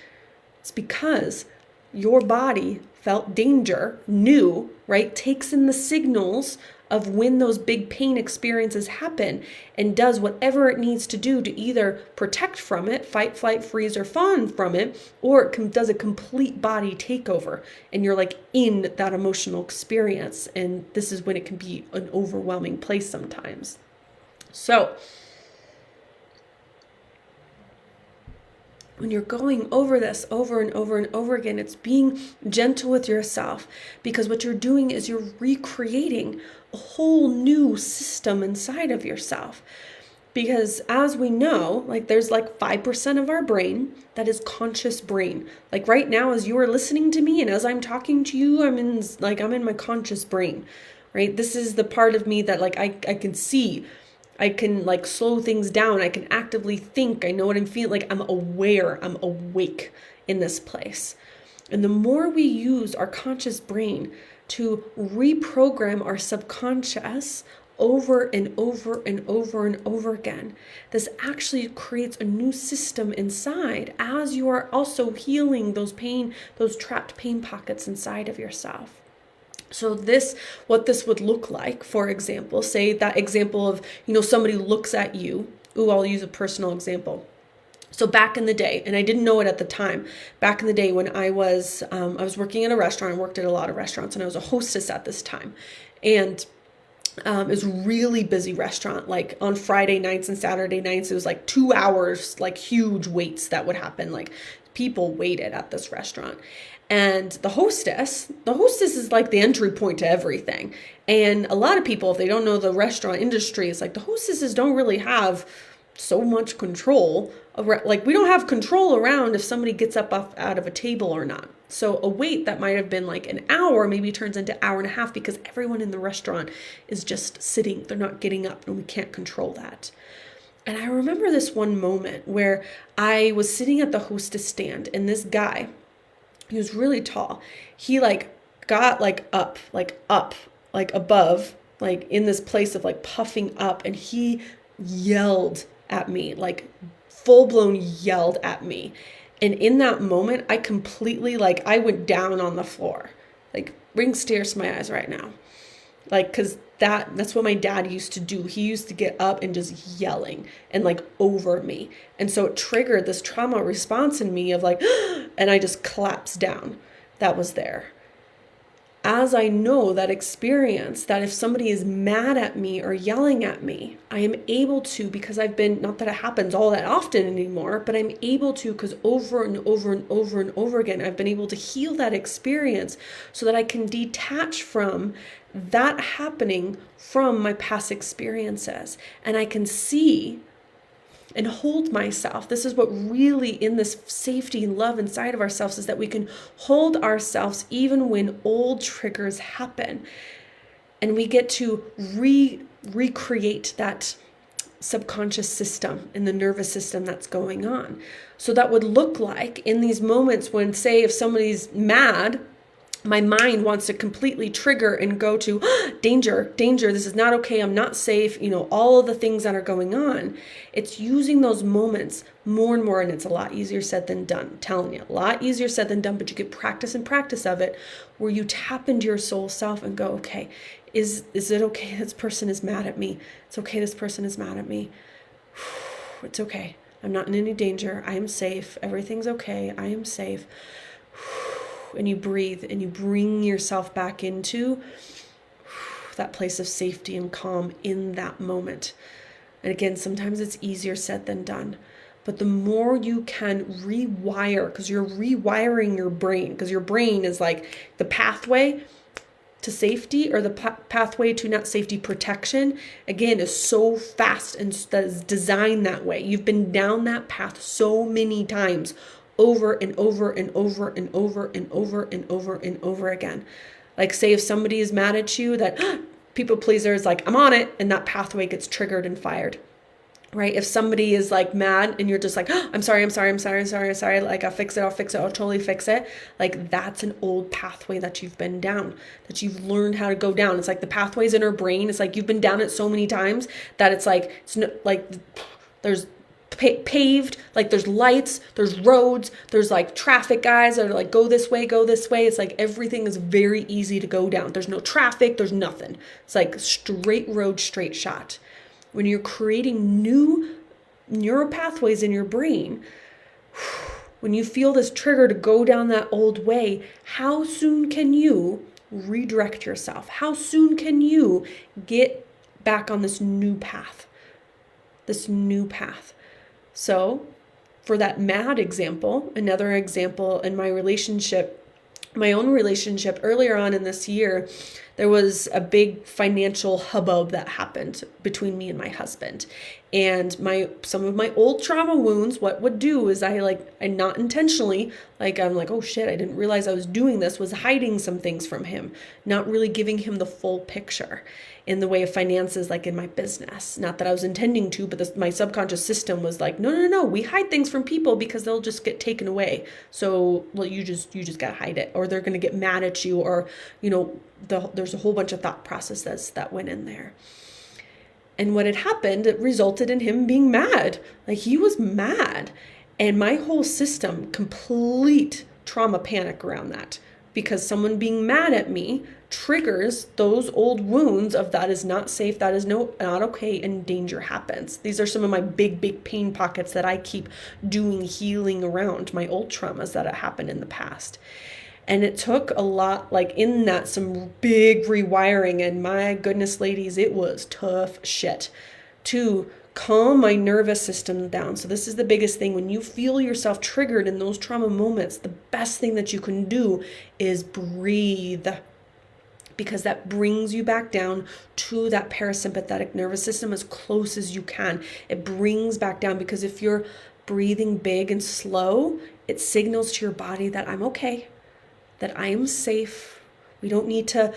It's because your body felt danger, knew, right? Takes in the signals of when those big pain experiences happen and does whatever it needs to do to either protect from it, fight, flight, freeze, or fawn from it, or it does a complete body takeover and you're like in that emotional experience. And this is when it can be an overwhelming place sometimes. So when you're going over this over and over and over again, it's being gentle with yourself, because what you're doing is you're recreating a whole new system inside of yourself. Because as we know, like there's like 5% of our brain that is conscious brain. Like right now, as you are listening to me and as I'm talking to you, I'm in my conscious brain, right? This is the part of me that like I can see. I can like slow things down. I can actively think. I know what I'm feeling. Like I'm aware. I'm awake in this place. And the more we use our conscious brain to reprogram our subconscious over and over and over and over again, this actually creates a new system inside as you are also healing those trapped pain pockets inside of yourself. So what this would look like, for example, say that example of, somebody looks at you. I'll use a personal example. So back in the day, and I didn't know it at the time, back in the day when I was working in a restaurant, I worked at a lot of restaurants, and I was a hostess at this time. And it was a really busy restaurant. Like on Friday nights and Saturday nights, it was like 2 hours, like huge waits that would happen. Like people waited at this restaurant. And the hostess is like the entry point to everything. And a lot of people, if they don't know the restaurant industry, it's like the hostesses don't really have so much control. Like we don't have control around if somebody gets up out of a table or not. So a wait that might have been like an hour maybe turns into 1.5 hours because everyone in the restaurant is just sitting. They're not getting up, and we can't control that. And I remember this one moment where I was sitting at the hostess stand, and this guy, he was really tall. He got up above, like in this place of like puffing up, and he yelled at me, like full blown yelled at me. And in that moment, I completely I went down on the floor, like brings tears to my eyes right now. Like, cause that's what my dad used to do. He used to get up and just yelling and like over me. And so it triggered this trauma response in me of like, and I just collapsed down. That was there. As I know that experience, that if somebody is mad at me or yelling at me, I am able to, because I've been, not that it happens all that often anymore, but I'm able to, because over and over and over and over again, I've been able to heal that experience so that I can detach from that happening from my past experiences. And I can see and hold myself. This is what really in this safety and love inside of ourselves is that we can hold ourselves even when old triggers happen. And we get to recreate that subconscious system in the nervous system that's going on. So that would look like in these moments when, say, if somebody's mad, my mind wants to completely trigger and go to danger, this is not okay, I'm not safe, all of the things that are going on. It's using those moments more and more, and it's a lot easier said than done. I'm telling you, a lot easier said than done, but you get practice and practice of it where you tap into your soul self and go, okay, is it okay this person is mad at me? It's okay this person is mad at me. It's okay. I'm not in any danger. I am safe. Everything's okay. I am safe. And you breathe and you bring yourself back into that place of safety and calm in that moment. And again, sometimes it's easier said than done. But the more you can rewire, because you're rewiring your brain, because your brain is like the pathway to safety or the pathway to not safety protection, again, is so fast and that is designed that way. You've been down that path so many times over and over and over and over and over and over and over again. Like say if somebody is mad at you, that people pleaser is like, I'm on it, and that pathway gets triggered and fired. Right? If somebody is like mad and you're just like, I'm sorry, like I'll fix it, I'll totally fix it. Like that's an old pathway that you've been down, that you've learned how to go down. It's like the pathways in our brain. It's like you've been down it so many times that it's like, there's paved, like there's lights, there's roads, there's like traffic guys that are like, go this way. It's like everything is very easy to go down. There's no traffic, there's nothing. It's like straight road, straight shot. When you're creating new neural pathways in your brain, when you feel this trigger to go down that old way, how soon can you redirect yourself? How soon can you get back on this new path? So for that mad example, another example in my own relationship earlier on in this year, there was a big financial hubbub that happened between me and my husband. And some of my old trauma wounds, what would do is I not intentionally, I'm like, oh shit, I didn't realize I was doing this, was hiding some things from him, not really giving him the full picture in the way of finances, like in my business. Not that I was intending to, but my subconscious system was like, no, we hide things from people because they'll just get taken away. So, you just gotta hide it, or they're gonna get mad at you, or, there's a whole bunch of thought processes that went in there. And what had happened, it resulted in him being mad. Like he was mad. And my whole system, complete trauma panic around that. Because someone being mad at me triggers those old wounds of that is not safe, that is not okay, and danger happens. These are some of my big pain pockets that I keep doing healing around, my old traumas that have happened in the past. And it took a lot, in that, some big rewiring. And my goodness, ladies, it was tough shit to calm my nervous system down. So this is the biggest thing. When you feel yourself triggered in those trauma moments, the best thing that you can do is breathe. Because that brings you back down to that parasympathetic nervous system as close as you can. It brings back down, because if you're breathing big and slow, it signals to your body that I'm okay, that I am safe. We don't need to,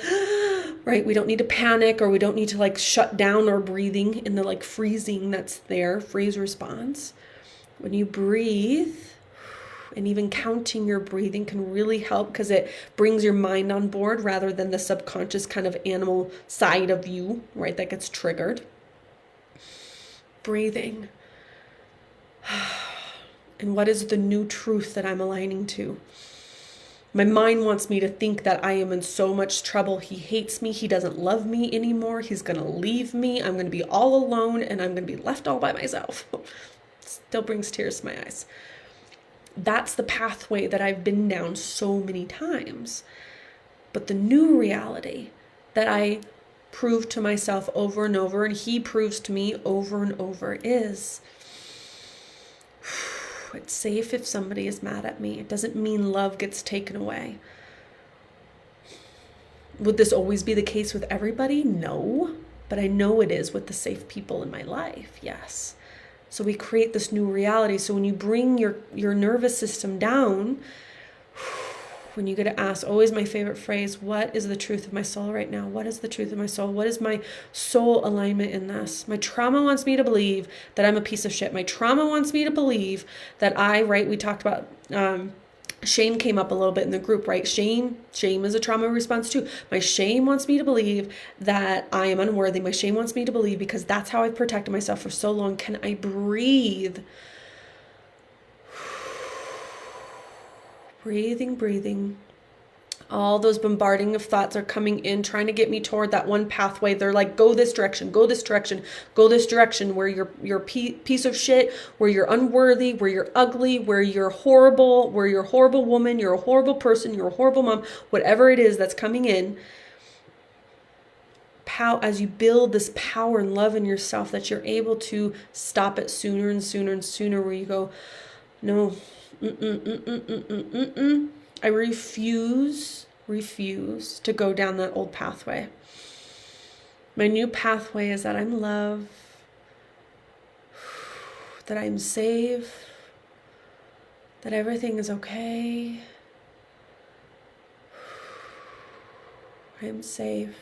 right? We don't need to panic, or we don't need to shut down our breathing in the freezing that's there, freeze response. When you breathe, and even counting your breathing can really help, because it brings your mind on board rather than the subconscious kind of animal side of you, right? That gets triggered. Breathing. And what is the new truth that I'm aligning to? My mind wants me to think that I am in so much trouble. He hates me. He doesn't love me anymore. He's going to leave me. I'm going to be all alone, and I'm going to be left all by myself. Still brings tears to my eyes. That's the pathway that I've been down so many times. But the new reality that I prove to myself over and over, and he proves to me over and over, is it's safe if somebody is mad at me. It doesn't mean love gets taken away. Would this always be the case with everybody? No. But I know it is with the safe people in my life. Yes. So we create this new reality. So when you bring your nervous system down, when you get to ask, always my favorite phrase, what is the truth of my soul right now? What is the truth of my soul? What is my soul alignment in this? My trauma wants me to believe that I'm a piece of shit. My trauma wants me to believe that we talked about, shame came up a little bit in the group, right? Shame is a trauma response too. My shame wants me to believe that I am unworthy. My shame wants me to believe, because that's how I've protected myself for so long. Can I breathe? Breathing. All those bombarding of thoughts are coming in, trying to get me toward that one pathway. They're like, go this direction, where you're piece of shit, where you're unworthy, where you're ugly, where you're horrible, where you're a horrible woman, you're a horrible person, you're a horrible mom, whatever it is that's coming in. As you build this power and love in yourself, that you're able to stop it sooner and sooner, where you go, no, I refuse to go down that old pathway. My new pathway is that I'm love, that I'm safe, that everything is okay. I am safe.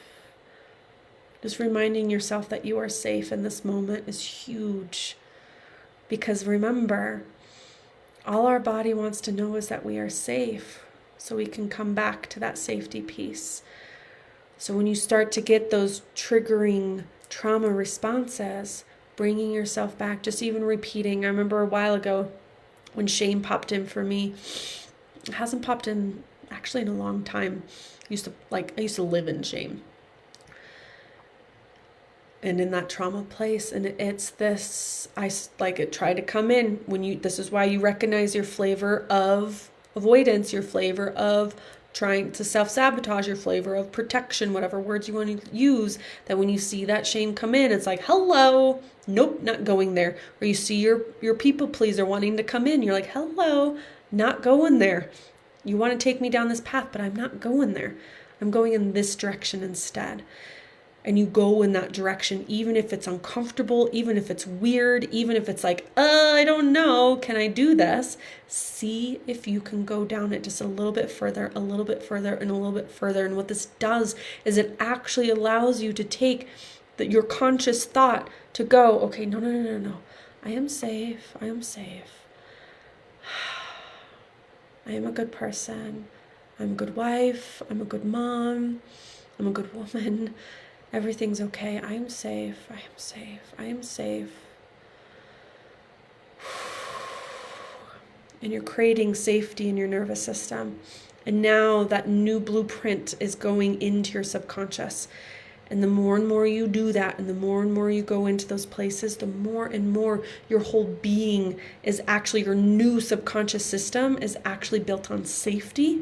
Just reminding yourself that you are safe in this moment is huge. Because remember, all our body wants to know is that we are safe, so we can come back to that safety piece. So when you start to get those triggering trauma responses, bringing yourself back, just even repeating. I remember a while ago when shame popped in for me. It hasn't popped in actually in a long time. I used to live in shame. And in that trauma place, and it's this, it tried to come in this is why you recognize your flavor of avoidance, your flavor of trying to self-sabotage, your flavor of protection, whatever words you want to use, that when you see that shame come in, it's like, hello, nope, not going there. Or you see your people pleaser wanting to come in, you're like, hello, not going there. You want to take me down this path, but I'm not going there. I'm going in this direction instead. And you go in that direction, even if it's uncomfortable, even if it's weird, even if it's like, I don't know, can I do this? See if you can go down it just a little bit further, and a little bit further. And what this does is it actually allows you to take your conscious thought to go, okay, no. I am safe. I am a good person. I'm a good wife. I'm a good mom. I'm a good woman. Everything's okay. I am safe. And you're creating safety in your nervous system. And now that new blueprint is going into your subconscious. And the more and more you do that, and the more and more you go into those places, the more and more your whole being is actually, your new subconscious system is actually built on safety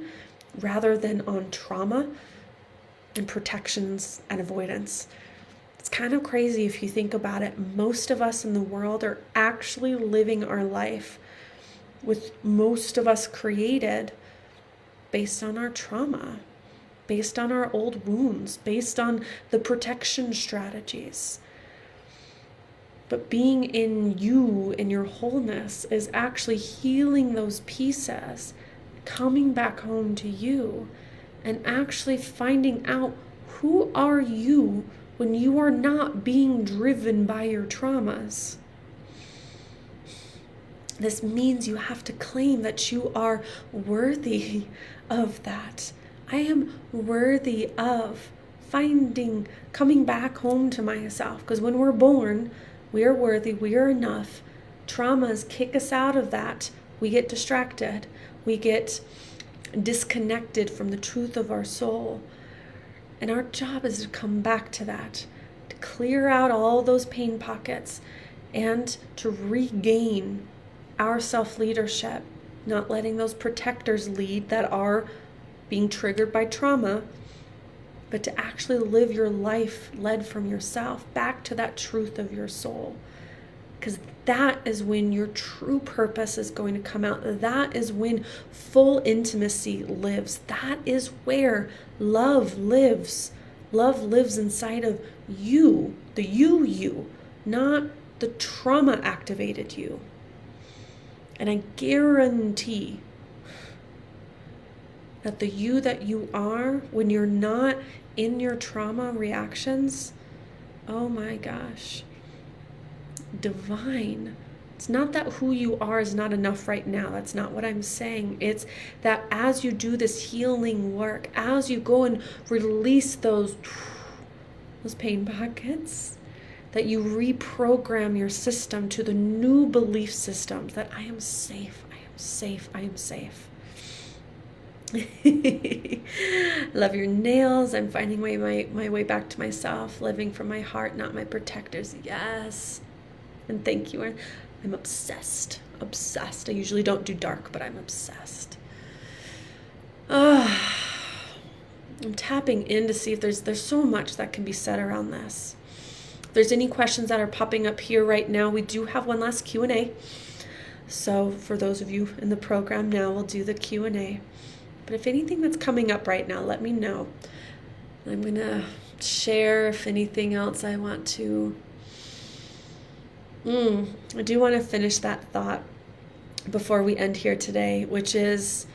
rather than on trauma and protections and avoidance. It's kind of crazy if you think about it. Most of us in the world are actually living our life with most of us created based on our trauma, based on our old wounds, based on the protection strategies. But being in you, in your wholeness, is actually healing those pieces, coming back home to you, and actually finding out, who are you when you are not being driven by your traumas? This means you have to claim that you are worthy of that. I am worthy of coming back home to myself. Because when we're born, we are worthy, we are enough. Traumas kick us out of that. We get distracted. We get disconnected from the truth of our soul. And our job is to come back to that, to clear out all those pain pockets, and to regain our self-leadership, not letting those protectors lead that are being triggered by trauma, but to actually live your life led from yourself, back to that truth of your soul. Because that is when your true purpose is going to come out. That is when full intimacy lives. That is where love lives. Love lives inside of you, the you, not The trauma activated you. And I guarantee that the you that you are, when you're not in your trauma reactions, oh my gosh, divine. It's not that who you are is not enough right now. That's not what I'm saying. It's that as you do this healing work, as you go and release those pain pockets, that you reprogram your system to the new belief systems that I am safe, I am safe, I am safe. Love your nails. I'm finding my way back to myself, living from my heart, not my protectors. Yes. And thank you. I'm obsessed. I usually don't do dark, but I'm obsessed. I'm tapping in to see if there's so much that can be said around this. If there's any questions that are popping up here right now, we do have one last Q&A. So for those of you in the program now, we'll do the Q&A. But if anything that's coming up right now, let me know. I'm going to share if anything else I want to. I do want to finish that thought before we end here today, which is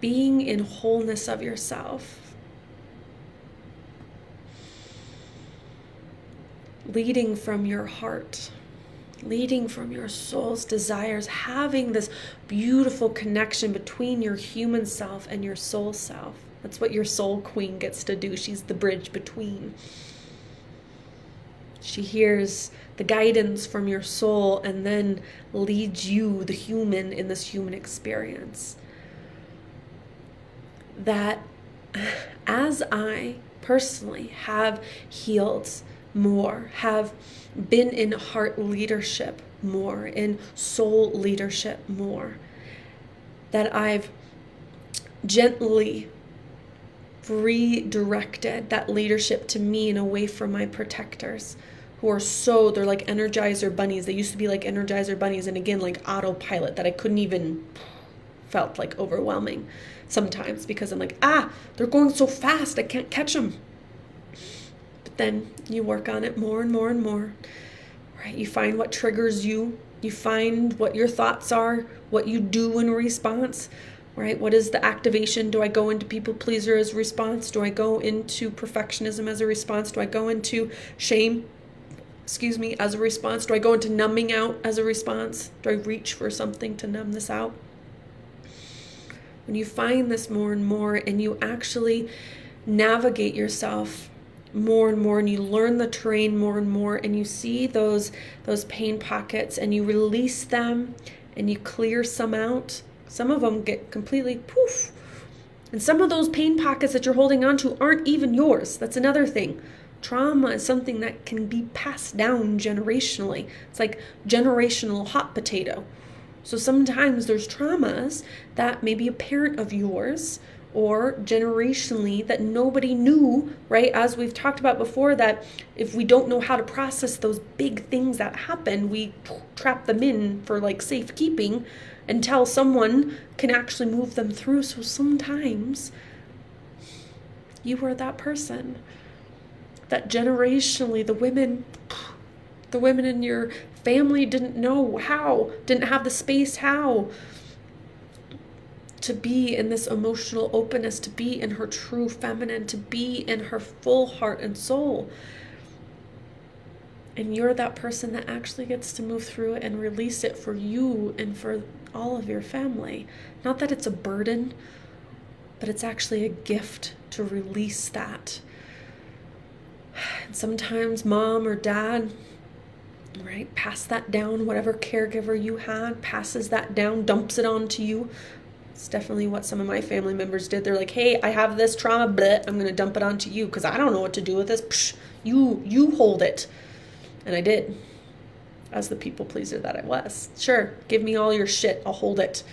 being in wholeness of yourself, leading from your heart, leading from your soul's desires, having this beautiful connection between your human self and your soul self. That's what your soul queen gets to do. She's the bridge between. She hears the guidance from your soul and then leads you, the human, in this human experience. That as I personally have healed more, have been in heart leadership more, in soul leadership more, that I've gently redirected that leadership to me and away from my protectors, who are they're like Energizer bunnies. They used to be like Energizer bunnies, and again, like autopilot, that I couldn't even, felt like overwhelming sometimes, because I'm like, they're going so fast, I can't catch them. But then you work on it more and more and more, right? You find what triggers you. You find what your thoughts are, what you do in response, right? What is the activation? Do I go into people pleaser as a response? Do I go into perfectionism as a response? Do I go into shame, as a response? Do I go into numbing out as a response? Do I reach for something to numb this out? When you find this more and more, and you actually navigate yourself more and more, and you learn the terrain more and more, and you see those pain pockets, and you release them, and you clear some out. Some of them get completely poof. And some of those pain pockets that you're holding on to aren't even yours. That's another thing. Trauma is something that can be passed down generationally. It's like generational hot potato. So sometimes there's traumas that maybe a parent of yours or generationally that nobody knew, right? As we've talked about before, that if we don't know how to process those big things that happen, we trap them in for like safekeeping until someone can actually move them through. So sometimes you were that person that generationally the women in your family didn't know how, didn't have the space how to be in this emotional openness, to be in her true feminine, to be in her full heart and soul. And you're that person that actually gets to move through it and release it for you and for all of your family. Not that it's a burden, but it's actually a gift to release that. And sometimes mom or dad, right, pass that down. Whatever caregiver you had passes that down, dumps it onto you. It's definitely what some of my family members did. They're like, hey, I have this trauma, but I'm going to dump it onto you because I don't know what to do with this. Psh, you hold it. And I did, as the people pleaser that I was. Sure, give me all your shit, I'll hold it.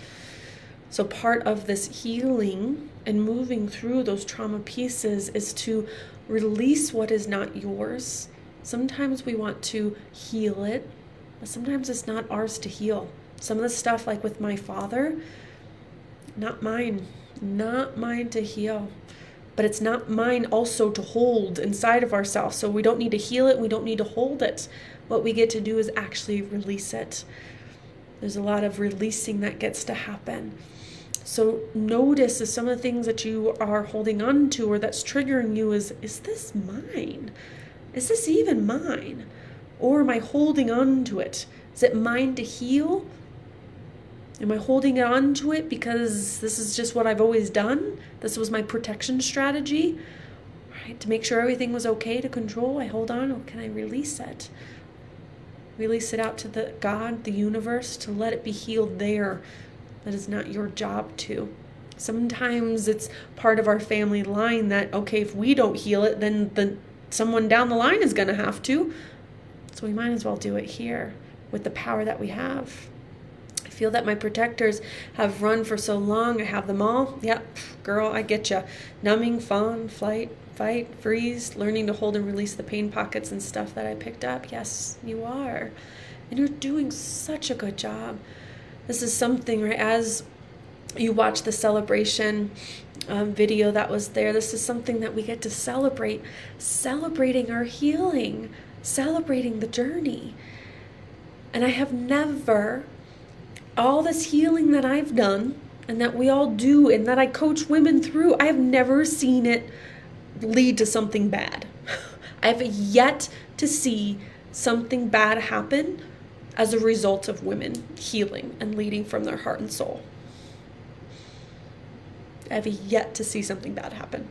So part of this healing and moving through those trauma pieces is to release what is not yours. Sometimes we want to heal it, but sometimes it's not ours to heal. Some of the stuff, like with my father, not mine to heal. but it's not mine also to hold inside of ourselves. So we don't need to heal it. We don't need to hold it. What we get to do is actually release it. There's a lot of releasing that gets to happen. So notice if some of the things that you are holding on to or that's triggering you is this mine? Is this even mine? Or am I holding on to it? Is it mine to heal? Am I holding on to it because this is just what I've always done? This was my protection strategy, right? To make sure everything was okay, to control, I hold on, or can I release it? Release it out to the God, the universe, to let it be healed there. That is not your job to. Sometimes it's part of our family line that, okay, if we don't heal it, then someone down the line is going to have to. So we might as well do it here with the power that we have. I feel that my protectors have run for so long. I have them all. Yep, girl, I get you. Numbing, fawn, flight, fight, freeze, learning to hold and release the pain pockets and stuff that I picked up. Yes, you are. And you're doing such a good job. This is something, right, as you watch the celebration video that was there, this is something that we get to celebrate. Celebrating our healing. Celebrating the journey. And I have never... all this healing that I've done and that we all do and that I coach women through, I have never seen it lead to something bad. I have yet to see something bad happen as a result of women healing and leading from their heart and soul. I have yet to see something bad happen.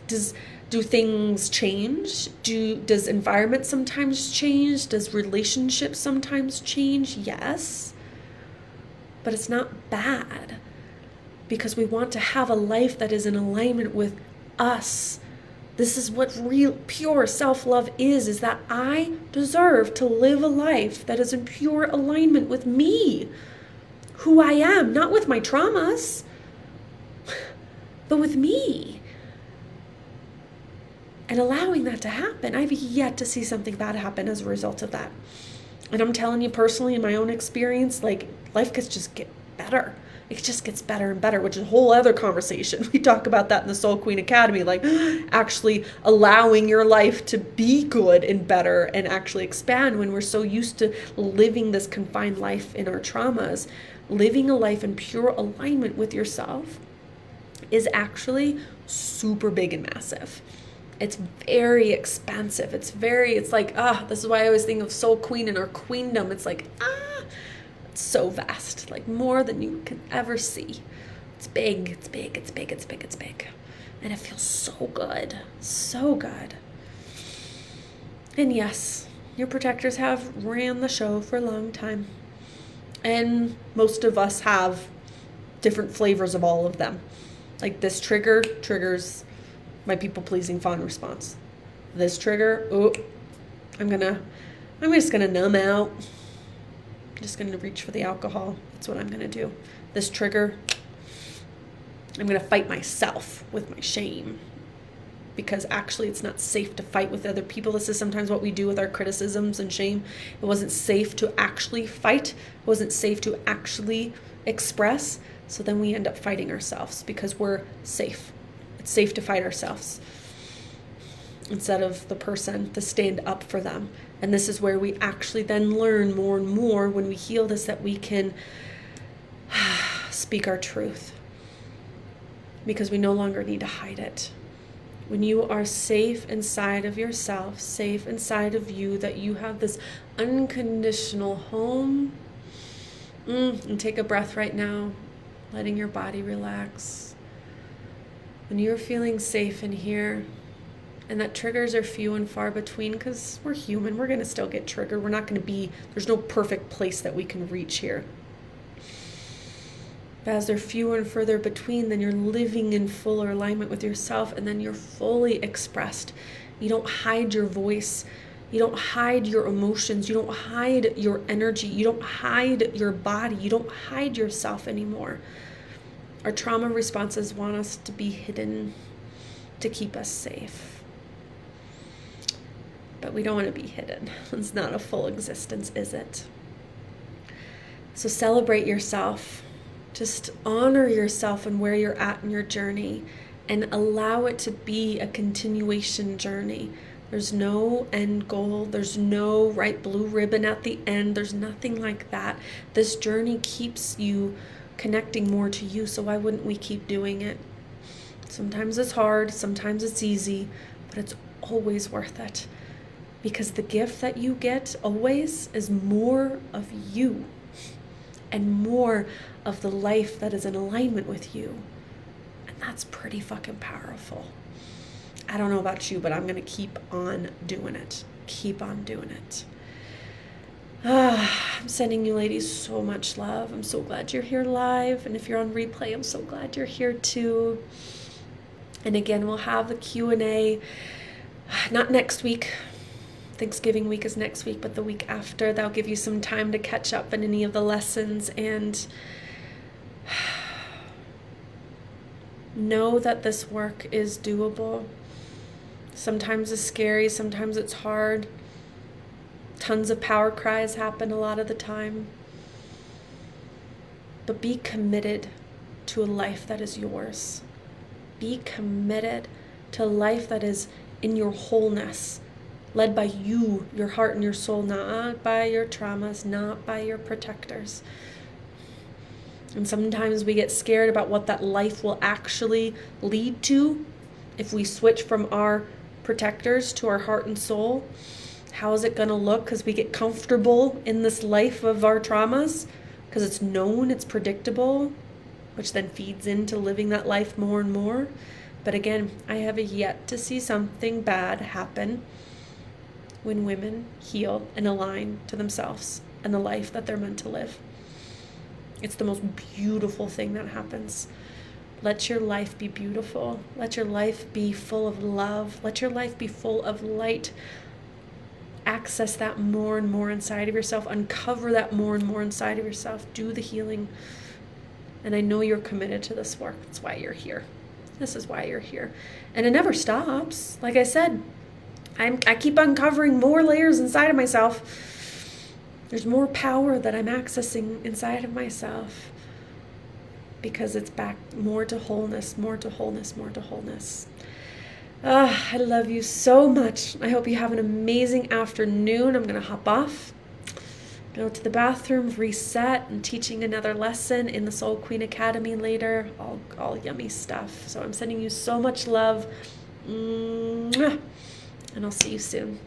Do things change? Does environment sometimes change? Does relationships sometimes change? Yes. But it's not bad, because we want to have a life that is in alignment with us. This is what real, pure self-love is that I deserve to live a life that is in pure alignment with me, who I am, not with my traumas, but with me. And allowing that to happen, I've yet to see something bad happen as a result of that. And I'm telling you personally, in my own experience, like, life could just get better. It just gets better and better, which is a whole other conversation. We talk about that in the Soul Queen Academy, like actually allowing your life to be good and better and actually expand when we're so used to living this confined life in our traumas. Living a life in pure alignment with yourself is actually super big and massive. It's very expansive. It's like, this is why I always think of Soul Queen and our queendom. It's like, it's so vast, like more than you can ever see. It's big, it's big, it's big, it's big, it's big. And it feels so good, so good. And yes, your protectors have ran the show for a long time. And most of us have different flavors of all of them. Like this trigger triggers my people-pleasing fawn response. This trigger, I'm just gonna numb out. I'm just gonna reach for the alcohol. That's what I'm gonna do. This trigger, I'm gonna fight myself with my shame, because actually it's not safe to fight with other people. This is sometimes what we do with our criticisms and shame. It wasn't safe to actually fight. It wasn't safe to actually express. So then we end up fighting ourselves because we're safe. It's safe to fight ourselves instead of the person to stand up for them. And this is where we actually then learn more and more when we heal this, that we can speak our truth, because we no longer need to hide it. When you are safe inside of yourself, safe inside of you, that you have this unconditional home, and take a breath right now, letting your body relax. When you're feeling safe in here, and that triggers are few and far between, because we're human, we're going to still get triggered. We're not going to be, there's no perfect place that we can reach here. But as they're fewer and further between, then you're living in fuller alignment with yourself, and then you're fully expressed. You don't hide your voice. You don't hide your emotions. You don't hide your energy. You don't hide your body. You don't hide yourself anymore. Our trauma responses want us to be hidden to keep us safe. But we don't want to be hidden. It's not a full existence, is it? So celebrate yourself. Just honor yourself and where you're at in your journey. and allow it to be a continuation journey. There's no end goal. There's no right blue ribbon at the end. There's nothing like that. This journey keeps you connecting more to you, so why wouldn't we keep doing it? Sometimes it's hard, sometimes it's easy, but it's always worth it. Because the gift that you get always is more of you and more of the life that is in alignment with you. And that's pretty fucking powerful. I don't know about you, but I'm going to keep on doing it. Keep on doing it. I'm sending you ladies so much love. I'm so glad you're here live. And if you're on replay, I'm so glad you're here too. And again, we'll have the Q&A, not next week. Thanksgiving week is next week, but the week after. That'll give you some time to catch up on any of the lessons and know that this work is doable. Sometimes it's scary, sometimes it's hard. Tons of power cries happen a lot of the time. But be committed to a life that is yours. Be committed to a life that is in your wholeness, led by you, your heart and your soul, not by your traumas, not by your protectors. And sometimes we get scared about what that life will actually lead to if we switch from our protectors to our heart and soul. How is it going to look? Because we get comfortable in this life of our traumas, because it's known, it's predictable, which then feeds into living that life more and more. But again, I have yet to see something bad happen when women heal and align to themselves and the life that they're meant to live. It's the most beautiful thing that happens. Let your life be beautiful. Let your life be full of love. Let your life be full of light. Access that more and more inside of yourself. Uncover that more and more inside of yourself. Do the healing. And I know you're committed to this work. That's why you're here. This is why you're here. And it never stops. Like I said, I keep uncovering more layers inside of myself. There's more power that I'm accessing inside of myself. Because it's back more to wholeness, more to wholeness, more to wholeness. I love you so much. I hope you have an amazing afternoon. I'm going to hop off, go to the bathroom, reset, and teaching another lesson in the Soul Queen Academy later. All yummy stuff. So I'm sending you so much love. And I'll see you soon.